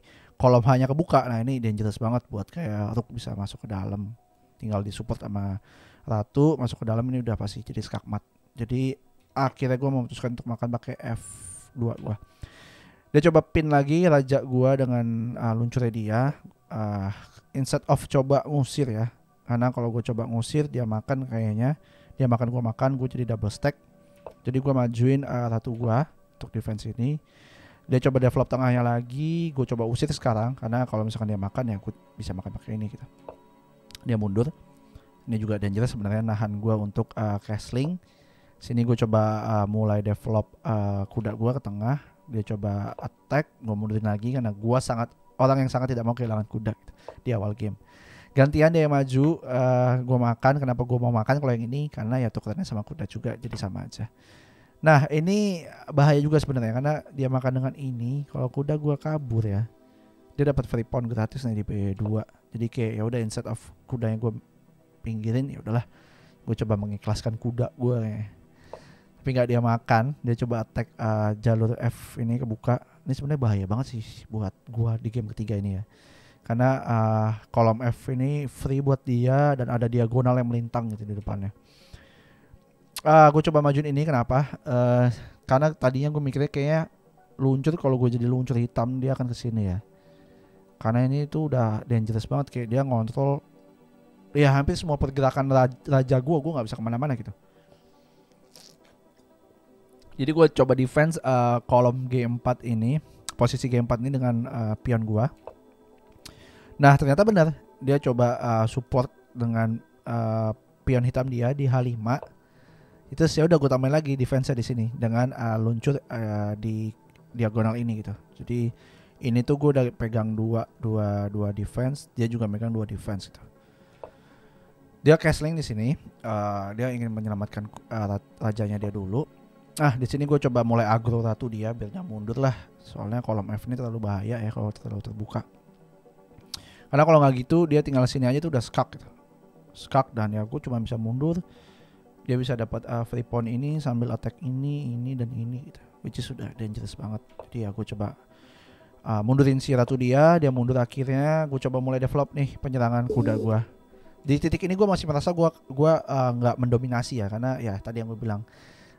Speaker 1: kolom H-nya kebuka, nah ini dangerous banget buat kayak Rook bisa masuk ke dalam. Tinggal disupport sama Ratu masuk ke dalam, ini udah pasti jadi skakmat. Jadi akhirnya gue memutuskan untuk makan pakai F2 gue. Dia coba pin lagi raja gue dengan luncurnya dia. Instead of coba ngusir ya, karena kalau gue coba ngusir dia makan kayaknya, dia makan gue jadi double stack. Jadi gue majuin Ratu gue untuk defense ini. Dia coba develop tengahnya lagi, gue coba usir sekarang karena kalau misalkan dia makan ya gue bisa makan pakai ini gitu. Dia mundur. Ini juga dangerous sebenarnya nahan gue untuk castling. Sini gue coba mulai develop kuda gue ke tengah. Dia coba attack, gue mundurin lagi karena gue orang yang sangat tidak mau kehilangan kuda gitu, di awal game. Gantian dia yang maju, gue makan. Kenapa gue mau makan kalau yang ini? Karena ya tukerannya sama kuda juga, jadi sama aja. Nah ini bahaya juga sebenarnya karena dia makan dengan ini. Kalau kuda gue kabur ya, dia dapat free pawn gratis nih di P2. Jadi kayak ya udah, instead of kudanya gue pinggirin, ya udahlah gue coba mengikhlaskan kuda gue ya. Tapi nggak dia makan, dia coba attack jalur F ini kebuka. Ini sebenarnya bahaya banget sih buat gue di game ketiga ini ya, karena kolom F ini free buat dia dan ada diagonal yang melintang gitu di depannya. Gue coba majuin ini, kenapa? Karena tadinya gue mikirnya kayaknya luncur, kalau gue jadi luncur hitam dia akan kesini ya. Karena ini tuh udah dangerous banget, kayak dia ngontrol ya hampir semua pergerakan raja gue gak bisa kemana-mana gitu. Jadi gue coba defense kolom G4 ini, posisi G4 ini dengan pion gue. Nah ternyata benar, dia coba support dengan pion hitam dia di H5. Itu sih udah gue tambahin lagi defense-nya di sini dengan luncur di diagonal ini gitu. Jadi ini tuh gue udah pegang dua defense, dia juga megang 2 defense gitu. Dia castling di sini, dia ingin menyelamatkan rajanya dia dulu. Di sini gue coba mulai agro ratu dia biar dia mundur lah. Soalnya kolom F ini terlalu bahaya ya kalau terlalu terbuka. Karena kalau nggak gitu dia tinggal sini aja tuh udah skak gitu. Skak dan ya gue cuma bisa mundur. Dia bisa dapat free pawn ini sambil attack ini dan ini gitu. Which is sudah dangerous banget. Jadi ya gue coba mundurin si ratu dia mundur. Akhirnya gue coba mulai develop nih penyerangan kuda gue. Di titik ini gue masih merasa gue nggak mendominasi ya, karena ya tadi yang gue bilang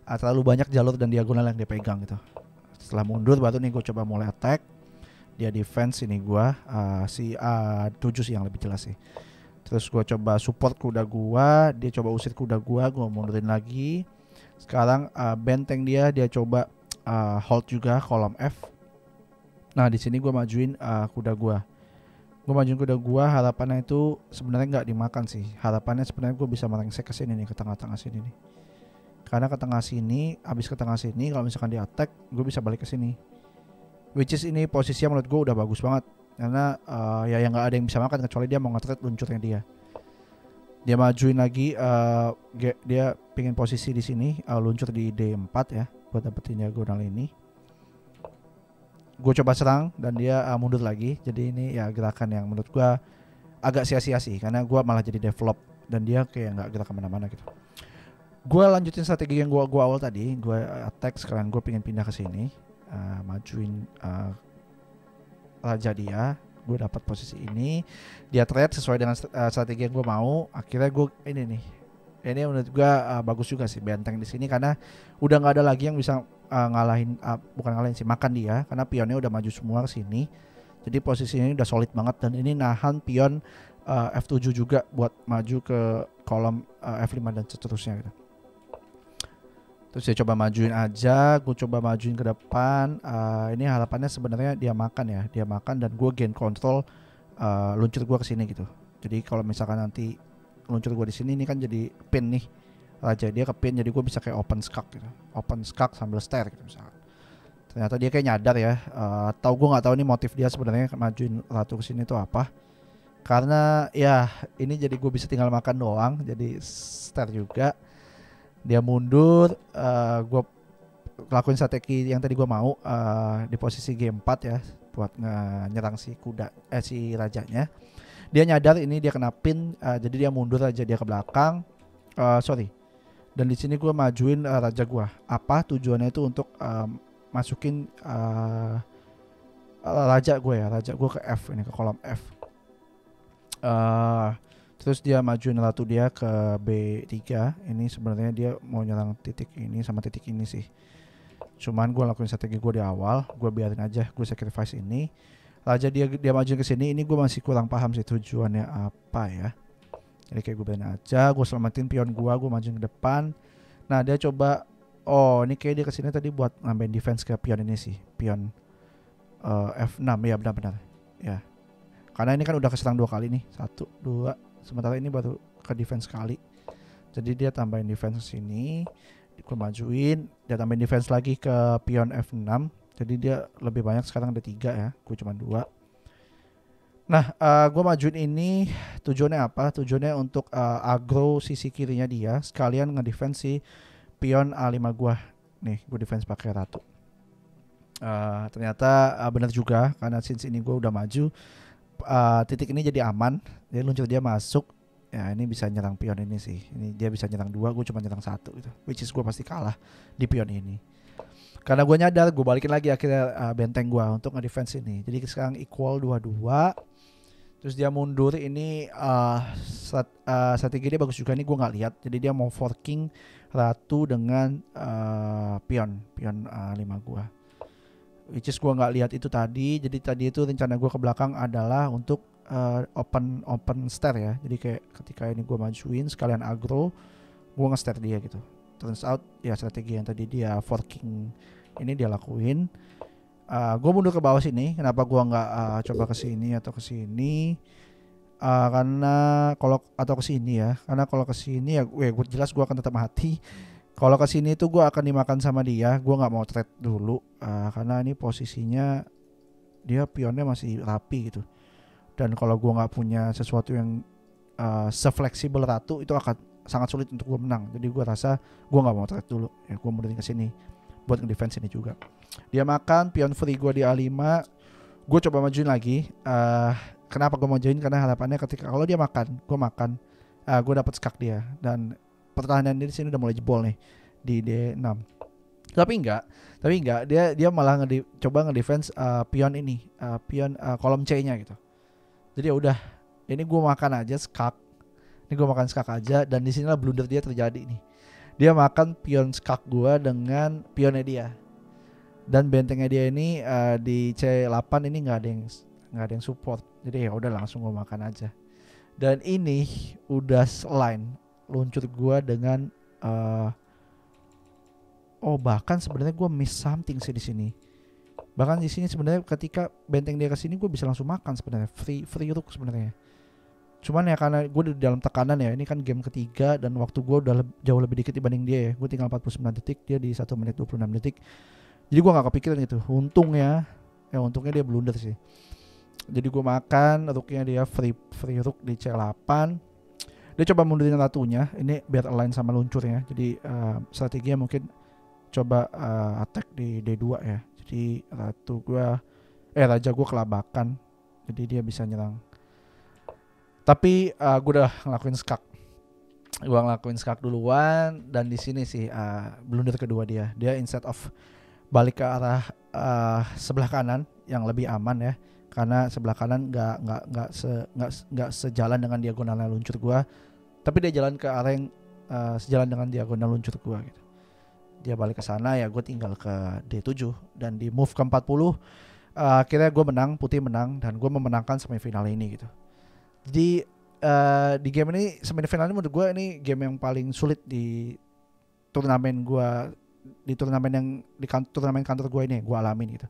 Speaker 1: terlalu banyak jalur dan diagonal yang dia pegang gitu. Setelah mundur baru nih gue coba mulai attack. Dia defense ini gue si 7 sih yang lebih jelas sih. Terus gue coba support kuda gue, dia coba usir kuda gue mundurin lagi. Sekarang benteng dia coba hold juga kolom F. Nah di sini gue majuin kuda gue. Gue majuin kuda gue, harapannya itu sebenarnya nggak dimakan sih. Harapannya sebenarnya gue bisa merengsek ke sini nih, ke tengah-tengah sini nih. Karena ke tengah sini, abis ke tengah sini, kalau misalkan dia attack, gue bisa balik ke sini. Which is ini posisinya menurut gue udah bagus banget. Karena ya yang nggak ada yang bisa makan kecuali dia mau nge-thread luncurnya dia. Dia majuin lagi, dia pingin posisi di sini, luncur di D4 ya, buat dapetin diagonal ini. Gue coba serang dan dia mundur lagi. Jadi ini ya gerakan yang menurut gue agak sia-sia sih, karena gue malah jadi develop dan dia kayak nggak gerak kemana-mana gitu. Gue lanjutin strategi yang gue awal tadi, gue attack. Sekarang gue pengen pindah ke sini, majuin raja dia. Gue dapat posisi ini, dia trade sesuai dengan strategi yang gue mau. Akhirnya gue ini menurut gue bagus juga sih benteng di sini, karena udah nggak ada lagi yang bisa bukan ngalahin sih, makan dia, karena pionnya udah maju semua ke sini. Jadi posisinya ini udah solid banget, dan ini nahan pion F7 juga buat maju ke kolom F5 dan seterusnya gitu. Terus dia coba majuin aja, gue coba majuin ke depan. Ini harapannya sebenarnya dia makan ya, dia makan dan gue gain control luncur gue ke sini gitu. Jadi kalau misalkan nanti luncur gue di sini, ini kan jadi pin nih, raja dia ke pin, jadi gue bisa kayak open skak gitu, open skak sambil stare gitu misalkan. Ternyata dia kayak nyadar ya, tahu gue nggak tahu nih motif dia sebenarnya majuin ratu ke sini itu apa. Karena ya ini jadi gue bisa tinggal makan doang, jadi stare juga. Dia mundur, gue lakuin strategi yang tadi gue mau di posisi G4 ya buat nyerang si kuda si rajanya. Dia nyadar ini dia kena pin, jadi dia mundur aja dia ke belakang. Sorry. Dan di sini gue majuin raja gue. Apa tujuannya itu untuk masukin raja gue ke F ini, ke kolom F. Terus dia majuin ratu dia ke B3. Ini sebenarnya dia mau nyerang titik ini sama titik ini sih. Cuman gue lakuin strategi gue di awal, gue biarin aja, gue sacrifice ini. Raja dia majuin ke sini, ini gue masih kurang paham sih tujuannya apa ya. Jadi kayak gue biarin aja, gue selamatin pion gue majuin ke depan. Nah dia coba, oh ini kayak dia kesini tadi buat nambahin defense ke pion ini sih, pion F6 ya benar-benar ya. Karena ini kan udah keserang 2 kali nih, 1, 2. Sementara ini baru ke defense sekali. Jadi dia tambahin defense sini, gue majuin, dia tambahin defense lagi ke pion F6. Jadi dia lebih banyak, sekarang ada 3 ya, gue cuma 2. Nah gue majuin ini tujuannya apa? Tujuannya untuk aggro sisi kirinya dia, sekalian ngedefense si pion A5 gue. Nih gue defense pakai ratu. Ternyata benar juga, karena since ini gue udah maju, titik ini jadi aman. Jadi luncur dia masuk, ya ini bisa nyerang pion ini sih. Ini dia bisa nyerang 2, gue cuma nyerang 1 gitu. Which is gue pasti kalah di pion ini. Karena gue nyadar, gue balikin lagi akhirnya benteng gue untuk nge-defense ini. Jadi sekarang equal 2-2. Terus dia mundur ini, strategi dia bagus juga nih, gue nggak lihat. Jadi dia mau forking ratu dengan pion 5 gue. Which is gue nggak lihat itu tadi. Jadi tadi itu rencana gue ke belakang adalah untuk open stare ya. Jadi kayak ketika ini gue majuin sekalian aggro, gue nge-stare dia gitu. Turns out ya strategi yang tadi dia forking ini dia lakuin. Gue mundur ke bawah sini. Kenapa gue nggak coba ke sini atau ke sini? Karena kalau atau ke sini ya. Karena kalau ke sini ya gue jelas gue akan tetap mati. Kalau ke sini tuh gue akan dimakan sama dia. Gue nggak mau trade dulu karena ini posisinya dia pionnya masih rapi gitu. Dan kalau gue nggak punya sesuatu yang se-fleksibel ratu, itu akan sangat sulit untuk gue menang. Jadi gue rasa gue nggak mau trade dulu. Ya gue mundurin ke sini buat nge-defense ini juga. Dia makan pion free gue di A5. Gue coba majuin lagi. Kenapa gue majuin? Karena harapannya ketika kalau dia makan, gue makan, gue dapet skak dia. Dan pertahanan di sini udah mulai jebol nih di D6. Tapi enggak dia malah coba ngedefense pion ini, pion kolom C-nya gitu. Jadi ya udah, ini gue makan aja skak. Ini gue makan skak aja, dan di sinilah blunder dia terjadi nih. Dia makan pion skak gue dengan pionnya dia. Dan bentengnya dia ini di C8 ini nggak ada yang support. Jadi ya udah langsung gue makan aja. Dan ini udah align luncur gue dengan bahkan sebenarnya gue miss something sih di sini. Bahkan di sini sebenarnya ketika benteng dia ke sini gue bisa langsung makan sebenarnya, free rook sebenarnya. Cuman ya karena gue di dalam tekanan ya, ini kan game ketiga dan waktu gue udah jauh lebih dikit dibanding dia ya. Gue tinggal 49 detik, dia di 1 menit 26 detik. Jadi gue gak kepikiran gitu. Untungnya dia blunder sih. Jadi gue makan, rooknya dia free rook di C8. Dia coba mundurin ratunya, ini biar align sama luncurnya. Jadi strateginya mungkin coba attack di D2 ya. Jadi raja gue kelabakan. Jadi dia bisa nyerang. Tapi gue udah ngelakuin skak. Gue ngelakuin skak duluan, dan di sini sih blunder kedua dia. Dia instead of balik ke arah sebelah kanan yang lebih aman ya. Karena sebelah kanan nggak sejalan dengan diagonalnya luncur gue. Tapi dia jalan ke arah yang sejalan dengan diagonal luncur gue gitu. Dia balik ke sana, ya gue tinggal ke D7 dan di move ke 40 akhirnya gue menang, putih menang, dan gue memenangkan semifinal ini gitu. Jadi di game ini semifinal ini menurut gue ini game yang paling sulit di turnamen gue di turnamen yang turnamen kantor gue ini gue alamin gitu.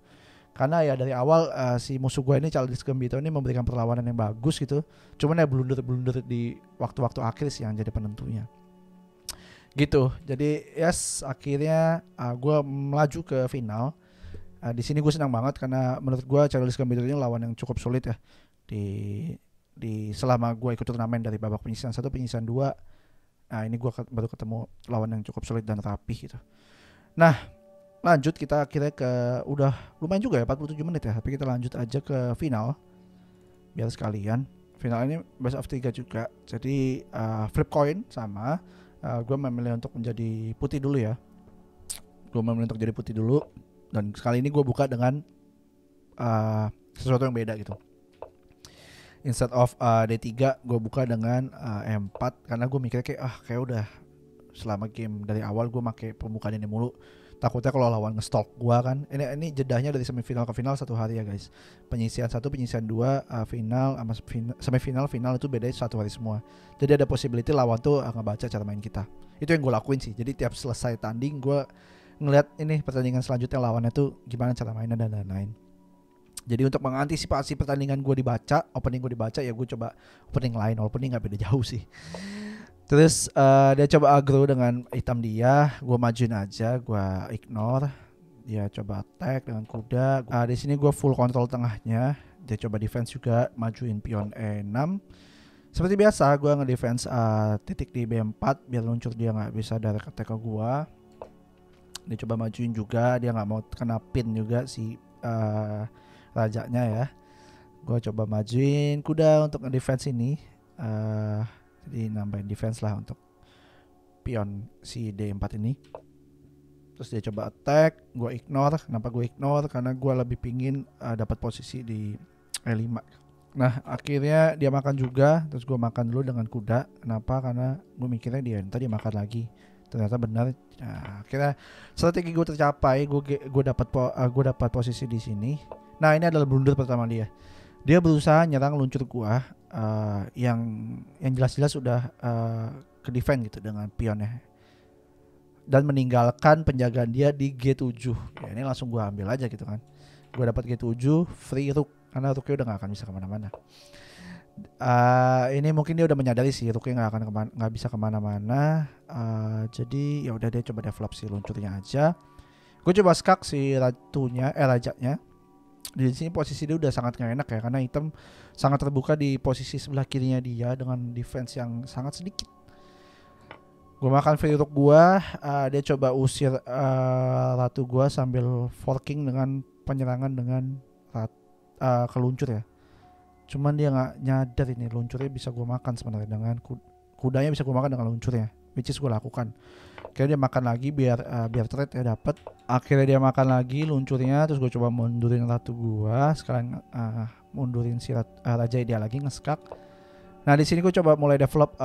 Speaker 1: Karena ya dari awal si musuh gue ini Childish Gambino ini memberikan perlawanan yang bagus gitu. Cuman ya blunder di waktu-waktu akhir sih yang jadi penentunya. Gitu. Jadi yes, akhirnya gue melaju ke final. Di sini gue senang banget karena menurut gue Childish Gambino ini lawan yang cukup sulit ya di selama gue ikut turnamen dari babak penyisihan 1 penyisihan 2. Nah ini gue baru ketemu lawan yang cukup sulit dan rapih gitu. Nah lanjut kita akhirnya ke udah lumayan juga ya 47 menit ya, tapi kita lanjut aja ke final biar sekalian. Final ini best of 3 juga, jadi flip coin sama gue memilih untuk menjadi putih dulu ya. Gue memilih untuk jadi putih dulu dan kali ini gue buka dengan sesuatu yang beda gitu. Instead of D3 gue buka dengan M4 karena gue mikirnya kayak udah selama game dari awal gue pakai pembukaan ini mulu, takutnya kalau lawan nge-stalk gue kan. Ini jedahnya dari semifinal ke final 1 hari ya guys. Penyisihan 1 penyisihan 2 final sama semifinal final itu bedanya 1 hari semua. Jadi ada possibility lawan tuh ngebaca cara main kita. Itu yang gue lakuin sih. Jadi tiap selesai tanding gue ngeliat ini pertandingan selanjutnya lawannya tuh gimana cara mainnya dan lain-lain. Jadi untuk mengantisipasi pertandingan gue dibaca, opening gue dibaca, ya gue coba opening lain, walaupun ini gak beda jauh sih. Terus dia coba aggro dengan hitam dia, gue majuin aja, gue ignore. Dia coba attack dengan kuda. Di sini gue full control tengahnya. Dia coba defense juga, majuin pion E6. Seperti biasa gue ngedefense titik di B4 biar luncur dia gak bisa direct attack ke gue. Dia coba majuin juga, dia gak mau kena pin juga si rajanya ya. Gue coba majuin kuda untuk nge-defense ini. Jadi nambahin defense lah untuk pion si D4 ini. Terus dia coba attack, gue ignore. Kenapa gue ignore? Karena gue lebih pingin dapat posisi di E5. Nah akhirnya dia makan juga. Terus gue makan dulu dengan kuda. Kenapa? Karena gue mikirnya dia tadi makan lagi. Ternyata benar. Nah, akhirnya strategi gue tercapai. Gue dapat posisi di sini. Nah ini adalah blunder pertama dia. Dia berusaha nyerang luncur gua yang jelas-jelas udah ke defend gitu dengan pionnya. Dan meninggalkan penjagaan dia di G7. Ya ini langsung gua ambil aja gitu kan. Gua dapat G7 free rook karena rooknya udah gak akan bisa kemana-mana. Ini mungkin dia udah menyadari sih rooknya nggak bisa kemana-mana. Jadi ya udah dia coba develop si luncurnya aja. Gue coba skak si rajanya. Di sini posisi dia udah sangat gak enak ya karena hitam sangat terbuka di posisi sebelah kirinya dia dengan defense yang sangat sedikit. Gue makan free rook gue, dia coba usir ratu gue sambil forking dengan penyerangan dengan keluncur ya. Cuman dia nggak nyadar ini luncurnya bisa gue makan sebenarnya dengan kudanya bisa gue makan dengan luncurnya, which is gue lakukan. Akhirnya dia makan lagi biar trade ya dapat. Akhirnya dia makan lagi luncurnya, terus gue coba mundurin ratu gua, sekalian mundurin si raja dia lagi ngeskak. Nah di sini gue coba mulai develop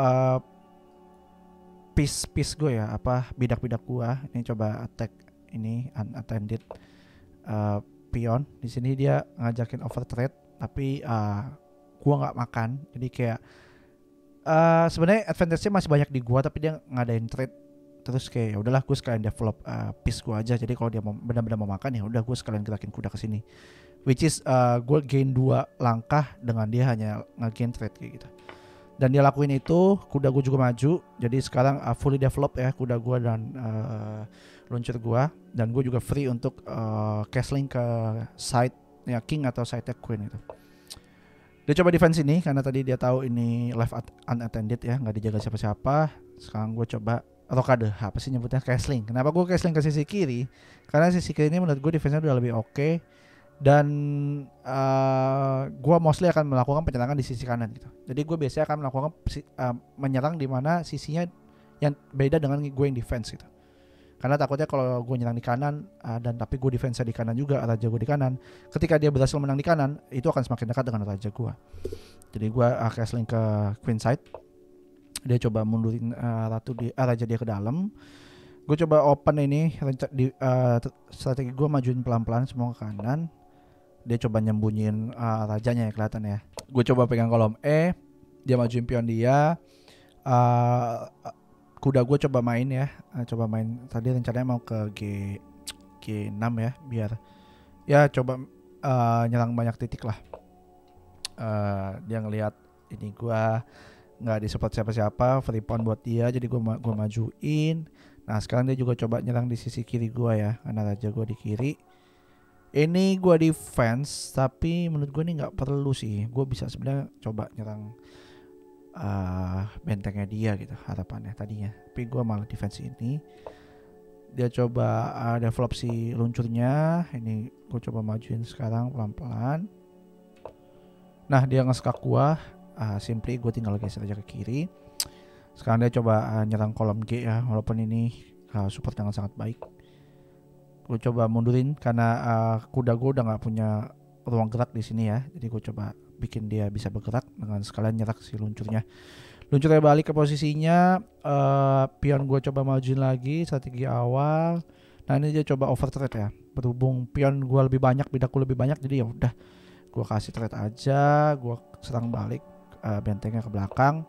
Speaker 1: piece gue ya, bidak-bidak gua. Ini coba attack ini unattended pion. Di sini dia ngajakin over trade, tapi gua nggak makan. Jadi kayak sebenarnya advantage-nya masih banyak di gua, tapi dia ngadain trade. Terus kayak ya udahlah gue sekalian develop piece gue aja. Jadi kalau dia benar-benar mau makan ya udah gue sekalian gerakin kuda ke sini. Which is gue gain 2 langkah dengan dia hanya nge-gain trade kayak gitu. Dan dia lakuin itu, kuda gue juga maju. Jadi sekarang fully develop ya kuda gue dan luncur gue. Dan gue juga free untuk castling ke side ya king atau side queen itu. Dia coba defense ini karena tadi dia tahu ini left unattended ya, nggak dijaga siapa-siapa. Sekarang gue coba rokade, apa sih nyebutnya, castling. Kenapa gue castling ke sisi kiri? Karena sisi kiri ini menurut gue defense-nya udah lebih oke. Dan gue mostly akan melakukan penyerangan di sisi kanan gitu. Jadi gue biasanya akan melakukan menyerang di mana sisinya yang beda dengan gue yang defense gitu. Karena takutnya kalau gue nyerang di kanan dan tapi gue defense di kanan juga, raja gue di kanan, ketika dia berhasil menang di kanan, itu akan semakin dekat dengan raja gue. Jadi gue castling ke queen side. Dia coba mundurin raja dia ke dalam. Gue coba open ini strategi gue majuin pelan-pelan semua ke kanan. Dia coba nyembunyiin rajanya ya, kelihatan ya. Gue coba pegang kolom E, dia majuin pion dia. kuda gue coba main ya, coba main tadi rencananya mau ke G6 ya, biar ya coba nyerang banyak titik lah. Dia ngelihat ini gue nggak disupport siapa-siapa, free pawn buat dia, jadi gue majuin. Nah sekarang dia juga coba nyerang di sisi kiri gue ya, karena raja gue di kiri. Ini gue defense, tapi menurut gue ini nggak perlu sih. Gue bisa sebenarnya coba nyerang bentengnya dia gitu harapannya tadinya, tapi gue malah defense ini. Dia coba develop si luncurnya, ini gue coba majuin sekarang pelan-pelan. Nah dia nge-skak gue, simply gue tinggal geser aja ke kiri. Sekarang dia coba nyerang kolom G ya, walaupun ini support yang sangat baik. Gue coba mundurin karena kuda gue udah nggak punya ruang gerak di sini ya, jadi gue coba bikin dia bisa bergerak dengan sekalian nyerang si luncurnya. Luncurnya balik ke posisinya, pion gue coba majuin lagi strategi awal. Nah ini dia coba over trade ya, berhubung pion gue lebih banyak, bidakku lebih banyak, jadi ya udah gue kasih trade aja, gue serang balik bentengnya ke belakang.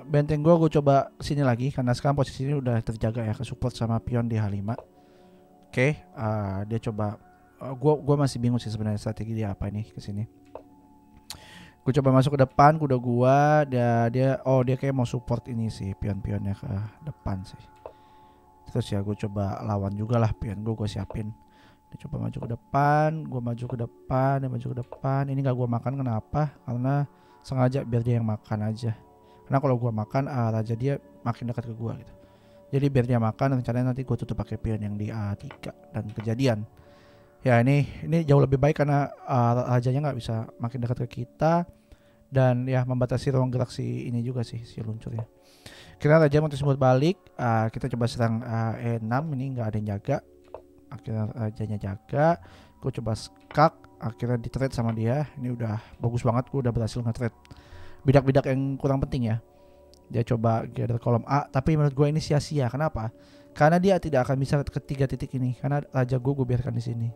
Speaker 1: Benteng gue coba sini lagi karena sekarang posisi ini udah terjaga ya, ke support sama pion di H5. Oke, dia coba. Gue masih bingung sih sebenarnya strategi dia apa ini ke sini. Gue coba masuk ke depan kuda gue, dia kayak mau support ini sih, pion-pionnya ke depan sih. Terus ya gue coba lawan juga lah, pion gue siapin. Dia coba maju ke depan, gue maju ke depan, dia maju ke depan. Ini gak gue makan, kenapa? Karena sengaja biar dia yang makan aja. Karena kalau gue makan, raja dia makin dekat ke gue gitu. Jadi biar dia makan, rencananya nanti gue tutup pakai pion yang di A3 dan kejadian. Ya ini jauh lebih baik karena rajanya nggak bisa makin dekat ke kita dan ya membatasi ruang gerak si ini juga sih, si luncurnya. Kira raja mau buat balik, kita coba serang E6, ini nggak ada yang jaga. Akhirnya rajanya jaga, gue coba skak, akhirnya di trade sama dia. Ini udah bagus banget, gue udah berhasil nge-trade bidak-bidak yang kurang penting ya. Dia coba gather kolom A, tapi menurut gue ini sia-sia. Kenapa? Karena dia tidak akan bisa ke 3 titik ini, karena raja gue biarkan di sini.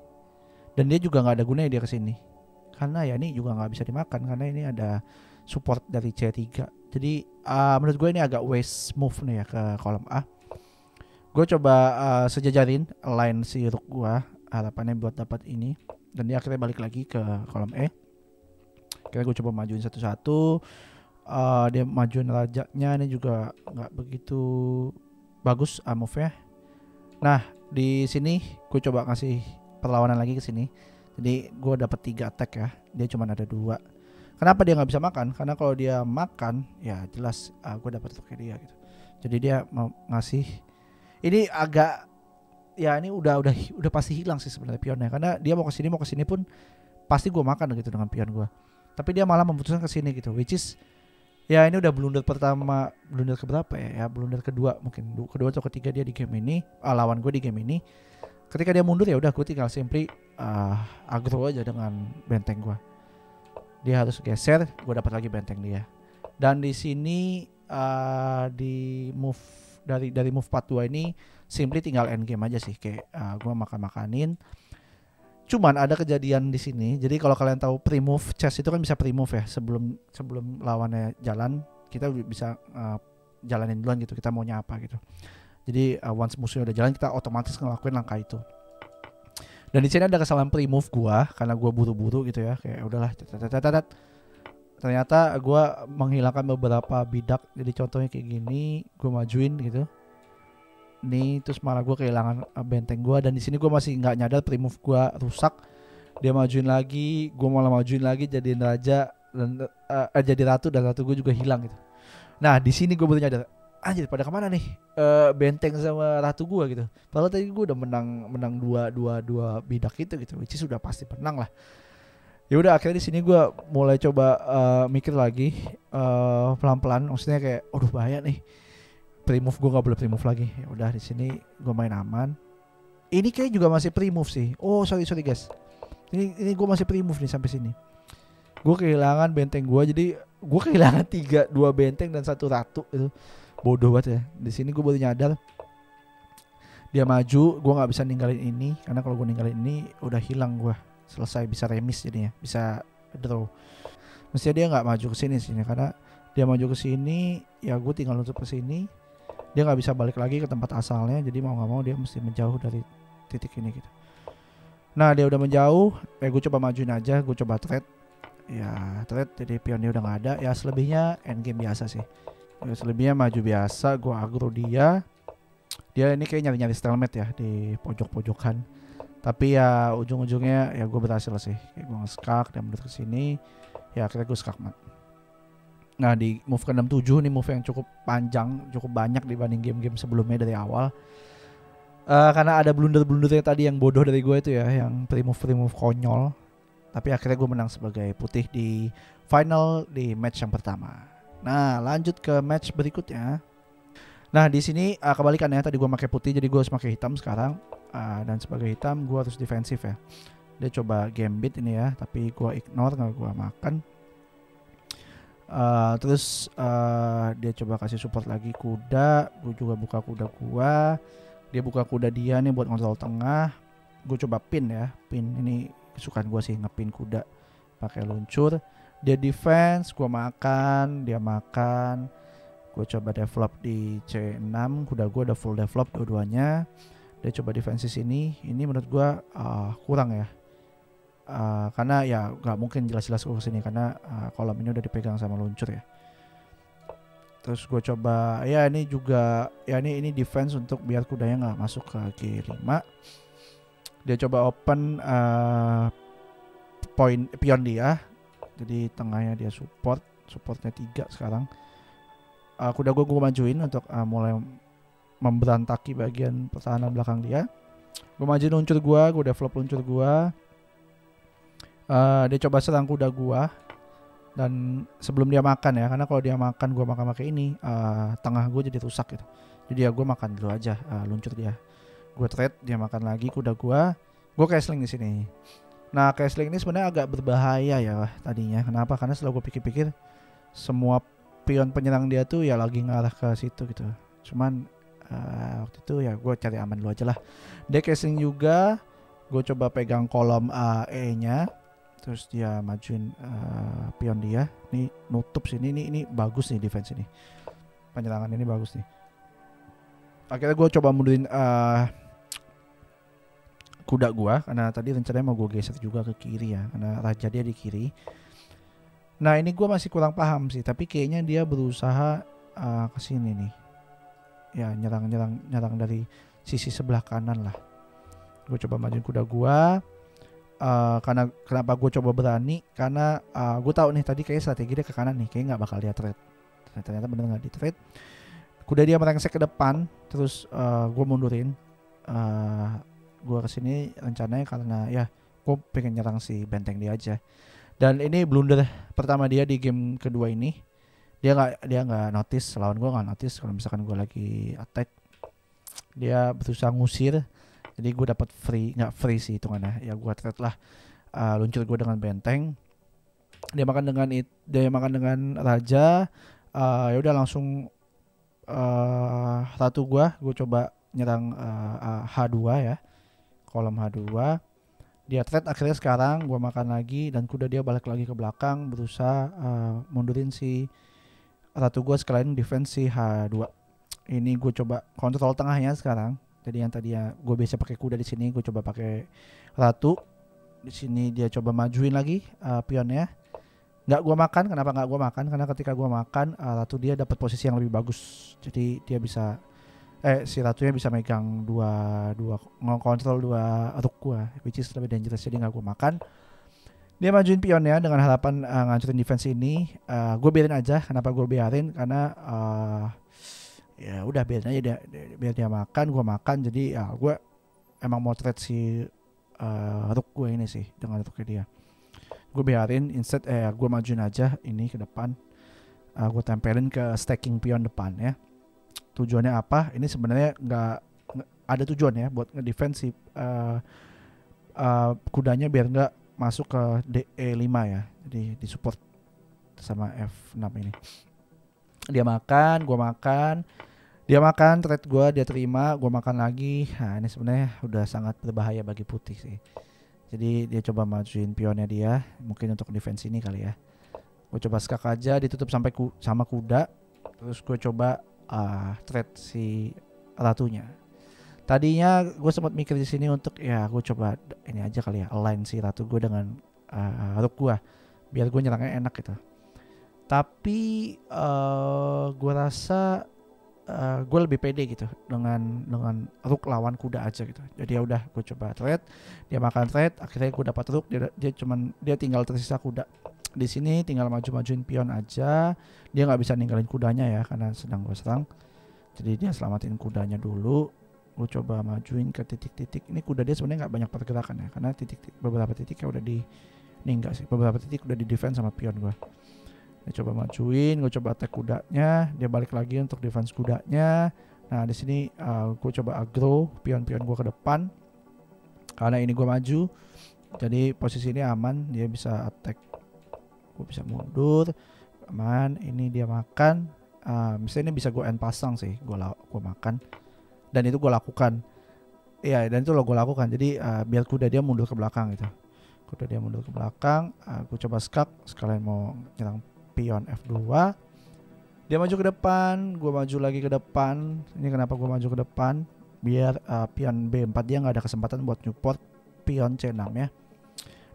Speaker 1: Dan dia juga nggak ada gunanya dia kesini, karena ya ini juga nggak bisa dimakan karena ini ada support dari C3. Jadi menurut gue ini agak waste move nih ya ke kolom A. Gue coba sejajarin line si rook gue, harapannya buat dapat ini, dan dia akhirnya balik lagi ke kolom E. Kira gue coba majuin satu-satu. Dia majuin rajanya, ini juga nggak begitu bagus move-nya. Nah di sini gue coba ngasih perlawanan lagi ke sini. Jadi gue dapat 3 attack ya. Dia cuma ada 2. Kenapa dia nggak bisa makan? Karena kalau dia makan, ya jelas gue dapat attack dia gitu. Jadi dia mau ngasih. Ini agak ya ini udah pasti hilang sih sebenarnya pionnya. Karena dia mau ke sini pun pasti gue makan gitu dengan pion gue. Tapi dia malah memutuskan ke sini gitu. Which is ya ini udah blunder pertama, blunder keberapa ya? Ya blunder kedua mungkin. Kedua atau ketiga dia di game ini, lawan gue di game ini. Ketika dia mundur ya udah gue tinggal simply aggro aja dengan benteng gue. Dia harus geser, gue dapat lagi benteng dia. Dan di sini di move dari move part 2 ini simply tinggal end game aja sih, kayak gue makan-makanin. Cuman ada kejadian di sini. Jadi kalau kalian tahu pre-move chess itu kan bisa pre-move ya, sebelum lawannya jalan kita bisa jalanin duluan gitu, kita maunya apa gitu. Jadi once musuhnya udah jalan kita otomatis ngelakuin langkah itu. Dan di sini ada kesalahan pre-move gua karena gua buru-buru gitu ya, kayak udahlah. Ternyata gua menghilangkan beberapa bidak. Jadi contohnya kayak gini, gua majuin gitu. Nih terus malah gua kehilangan benteng gua, dan di sini gua masih nggak nyadar pre-move gua rusak. Dia majuin lagi, gua malah majuin lagi jadiin raja dan jadi ratu, dan ratu gua juga hilang gitu. Nah di sini gua baru nyadar, anjir pada kemana nih benteng sama ratu gua gitu. Padahal tadi gua udah menang dua bidak itu gitu, which is sudah pasti menang lah. Ya udah akhirnya di sini gua mulai coba mikir lagi pelan-pelan, maksudnya kayak aduh bahaya nih. Pre-move gua enggak boleh pre-move lagi. Ya udah di sini gua main aman. Ini kayak juga masih pre-move sih. Oh sorry guys. Ini gua masih pre-move nih sampai sini. Gua kehilangan benteng gua, jadi gua kehilangan 2 benteng dan 1 ratu itu. Bodoh banget ya. Di sini gue baru nyadar dia maju, gue nggak bisa ninggalin ini karena kalau gue ninggalin ini udah hilang gue, selesai, bisa remis jadinya, bisa draw. Mestinya dia nggak maju ke sini karena Dia maju ke sini, ya gue tinggal luncut ke sini. Dia nggak bisa balik lagi ke tempat asalnya, jadi mau nggak mau dia mesti menjauh dari titik ini gitu. Nah dia udah menjauh, gue coba majuin aja, gue coba trade. Ya trade, jadi pion dia udah nggak ada. Ya selebihnya endgame biasa sih. Ya, selebihnya maju biasa, gue agro dia. Dia ini kayak nyari-nyari stalemate ya di pojok-pojokan. Tapi ya ujung-ujungnya ya gue berhasil sih. Kayak gue nge-skak dan mundur ke sini. Ya akhirnya gue skak mat. Nah di move ke 67 nih move yang cukup panjang, cukup banyak dibanding game-game sebelumnya dari awal. Karena ada blunder-blundernya tadi yang bodoh dari gue itu ya, yang pre-move konyol. Tapi akhirnya gue menang sebagai putih di final di match yang pertama. Nah lanjut ke match berikutnya. Nah di sini kebalikannya, tadi gue pakai putih jadi gue harus pakai hitam sekarang. Dan sebagai hitam gue harus defensif ya. Dia coba gambit ini ya, tapi gue ignore, nggak gue makan. Terus dia coba kasih support lagi kuda. Gue juga buka kuda gua. Dia buka kuda dia nih buat kontrol tengah. Gue coba pin ya. Pin ini kesukaan gue sih, ngepin kuda pakai luncur. Dia defense, gue makan, dia makan. Gue coba develop di C6. Kuda gue udah full develop dua-duanya. Dia coba defense sini. Ini menurut gue kurang ya. Karena ya nggak mungkin jelas-jelas gue kesini karena kolom ini udah dipegang sama luncur ya. Terus gue coba ya ini juga ya ini defense untuk biar kudanya nggak masuk ke G5. Dia coba open pion dia, jadi tengahnya dia supportnya 3 sekarang. Kuda gue majuin untuk mulai memberantaki bagian pertahanan belakang dia. Gue majuin luncur gue develop luncur gue. Dia coba serang kuda gua dan sebelum dia makan ya, karena kalau dia makan gua makan pakai ini tengah gua jadi rusak gitu. Jadi ya gua makan dulu aja luncur dia. Gua trade, dia makan lagi kuda gua castling di sini. Nah castling ini sebenarnya agak berbahaya ya tadinya. Kenapa? Karena setelah gua pikir-pikir semua pion penyerang dia tuh ya lagi ngarah ke situ gitu. Cuman waktu itu ya gua cari aman dulu aja lah. Dia castling juga. Gue coba pegang kolom E nya. Terus dia majuin pion dia. Ini nutup sini. Ini bagus nih defense ini. Penyerangan ini bagus nih. Akhirnya gue coba mundurin kuda gue. Karena tadi rencananya mau gue geser juga ke kiri ya. Karena raja dia di kiri. Nah ini gue masih kurang paham sih. Tapi kayaknya dia berusaha ke sini nih. Ya nyerang dari sisi sebelah kanan lah. Gue coba majuin kuda gue. Karena kenapa gue coba berani, karena gue tahu nih tadi kayak strategi dia ke kanan nih, kayak nggak bakal dia trade. Ternyata bener nggak di trade. Kuda dia merengsek ke depan, terus gue mundurin. Gue kesini rencananya karena ya gue pengen nyerang si benteng dia aja. Dan ini blunder pertama dia di game kedua ini. Dia nggak notice, lawan gue nggak notice kalau misalkan gue lagi attack. Dia berusaha ngusir. Jadi gue dapat nggak free sih hitungannya. Ya gue trade lah luncur gue dengan benteng. Dia makan dengan raja. Ya udah langsung ratu gue coba nyerang H2 ya. Kolom H2. Dia trade akhirnya sekarang gue makan lagi dan kuda dia balik lagi ke belakang berusaha mundurin si ratu gue sekalian defense si H2. Ini gue coba kontrol tengahnya sekarang. Jadi yang tadinya gue biasa pakai kuda di sini, gue coba pakai ratu. Di sini dia coba majuin lagi pionnya. Nggak gue makan, kenapa nggak gue makan? Karena ketika gue makan, ratu dia dapat posisi yang lebih bagus. Jadi dia bisa, si ratunya bisa megang ngontrol dua rook gue, which is lebih dangerous. Jadi nggak gue makan. Dia majuin pionnya dengan harapan ngancurin defense ini. Gue biarin aja. Kenapa gue biarin? Karena ya udah biarin aja biar dia makan, gue makan. Jadi ya gue emang mau trade si rook gue ini sih dengan rooknya dia. Gue biarin, instead gue majuin aja ini ke depan. Gue tempelin ke stacking pion depan ya. Tujuannya apa? Ini sebenarnya nggak ada tujuan ya buat ngedefense si kudanya biar nggak masuk ke E5 ya. Jadi disupport sama F6 ini. Dia makan, gue makan. Dia makan, trade gue, dia terima, gue makan lagi. Nah ini sebenarnya udah sangat berbahaya bagi putih sih. Jadi dia coba majuin pionnya dia, mungkin untuk defense ini kali ya. Gue coba skak aja, ditutup sampai sama kuda. Terus gue coba trade si ratunya. Tadinya gue sempat mikir di sini untuk ya gue coba ini aja kali ya, align si ratu gue dengan rook gue, biar gue nyerangnya enak gitu. Tapi gue rasa gue lebih pede gitu dengan rook lawan kuda aja gitu. Jadi ya udah gue coba trade, dia makan trade, akhirnya gue dapat rook, dia tinggal tersisa kuda. Di sini tinggal maju-majuin pion aja. Dia nggak bisa ninggalin kudanya ya karena sedang gue serang. Jadi dia selamatin kudanya dulu. Gue coba majuin ke titik-titik. Ini kuda dia sebenarnya nggak banyak pergerakan ya, karena beberapa titiknya udah beberapa titik udah di defense sama pion gue. Dia coba majuin, gue coba attack kudanya, dia balik lagi untuk defense kudanya. Nah di sini gue coba aggro pion-pion gue ke depan. Karena ini gue maju, jadi posisi ini aman, dia bisa attack. Gue bisa mundur, aman. Ini dia makan. Misalnya ini bisa gue end pasang sih, gue makan. Dan itu gue lakukan. Iya, dan itu gue lakukan. Jadi biar kuda dia mundur ke belakang gitu. Kuda dia mundur ke belakang. Gue coba skak. Sekalian mau nyerang pion F2. Dia maju ke depan. Gue maju lagi ke depan. Ini kenapa gue maju ke depan? Biar pion B4 dia gak ada kesempatan buat support pion C6 ya.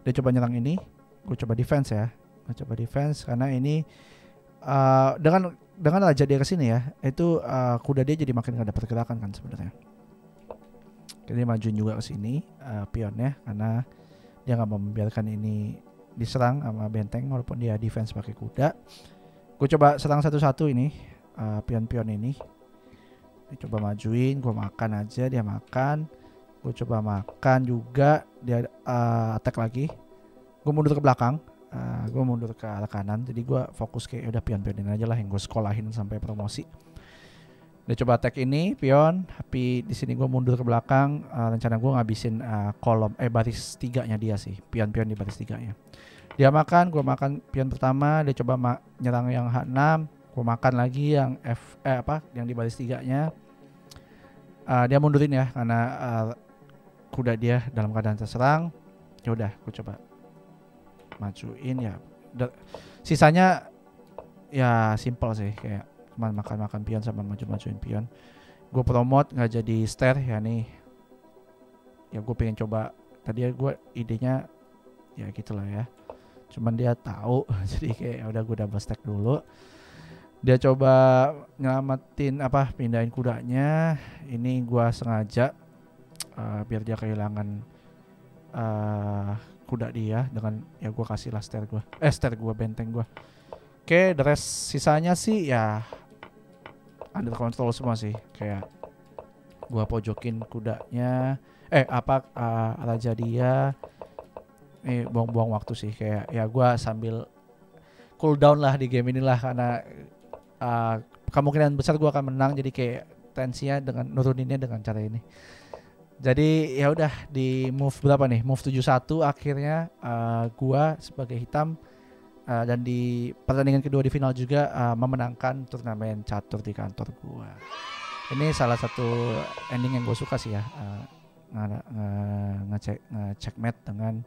Speaker 1: Dia coba nyerang ini. Gue coba defense ya. Gue coba defense karena ini dengan raja dia kesini ya, itu kuda dia jadi makin gak ada pergerakan kan sebenarnya. Jadi majuin juga ke sini pionnya karena dia nggak mau membiarkan ini diserang sama benteng walaupun dia defense pakai kuda. Gue coba serang satu-satu ini pion-pion ini. Dia coba majuin, gue makan aja, dia makan. Gue coba makan juga, dia attack lagi. Gue mundur ke belakang. Gue mundur ke arah kanan, jadi gue fokus kayak udah pion-pionin aja lah yang gue sekolahin sampai promosi. Dia coba attack ini pion, tapi di sini gue mundur ke belakang. Rencana gue ngabisin baris 3-nya dia sih, pion-pion di baris 3-nya. Dia makan, gue makan pion pertama. Dia coba nyerang yang H6, gue makan lagi yang yang di baris 3-nya. Dia mundurin ya karena kuda dia dalam keadaan terserang. Ya udah, gue coba majuin ya. Sisanya ya simple sih, kayak cuma makan pion sama majuin pion. Gue promote nggak jadi stair ya nih. Ya gue pengen coba, tadi gue idenya ya gitulah ya. Cuman dia tahu jadi kayak udah gue double stack dulu. Dia coba nyelamatin pindahin kudanya. Ini gue sengaja biar dia kehilangan kuda dia dengan ya gue kasih lah stair gue benteng gue. Oke, the rest sisanya sih ya under control semua sih, kayak gue pojokin kudanya raja dia. Buang-buang waktu sih, kayak ya gue sambil cooldown lah di game inilah karena kemungkinan besar gue akan menang, jadi kayak tensinya dengan nuruninnya dengan cara ini. Jadi ya udah di move berapa nih? Move 71 akhirnya gua sebagai hitam dan di pertandingan kedua di final juga memenangkan turnamen catur di kantor gua. Ini salah satu ending yang gue suka sih ya, checkmate dengan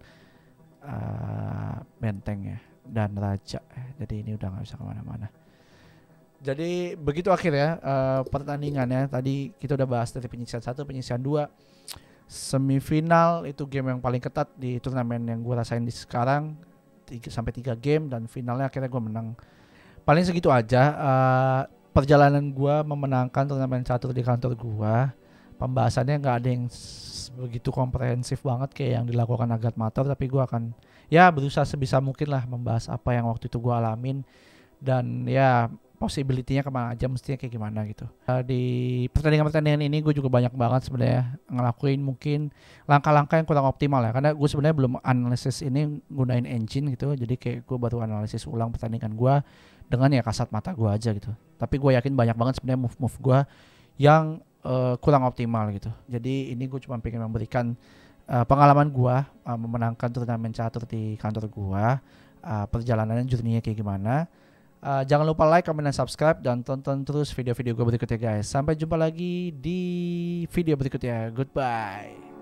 Speaker 1: benteng ya dan raja. Jadi ini udah nggak bisa kemana-mana. Jadi begitu akhirnya pertandingannya. Tadi kita udah bahas dari penyisian 1, penyisian 2, semifinal. Itu game yang paling ketat di turnamen yang gue rasain di sekarang, 3 game, dan finalnya akhirnya gue menang. Paling segitu aja perjalanan gue memenangkan turnamen catur di kantor gue. Pembahasannya gak ada yang begitu komprehensif banget kayak yang dilakukan Agat Mator, tapi gue akan ya berusaha sebisa mungkin lah membahas apa yang waktu itu gue alamin dan ya possibility-nya kemana aja, mestinya kayak gimana gitu. Di pertandingan-pertandingan ini gue juga banyak banget sebenarnya ngelakuin mungkin langkah-langkah yang kurang optimal ya, karena gue sebenarnya belum analisis ini gunain engine gitu, jadi kayak gue baru analisis ulang pertandingan gue dengan ya kasat mata gue aja gitu. Tapi gue yakin banyak banget sebenarnya move-move gue yang kurang optimal gitu. Jadi ini gue cuma pengen memberikan pengalaman gue memenangkan turnamen catur di kantor gue, perjalanannya journey-nya kayak gimana. Jangan lupa like, comment, dan subscribe, dan tonton terus video-video gue berikutnya guys. Sampai jumpa lagi di video berikutnya. Goodbye.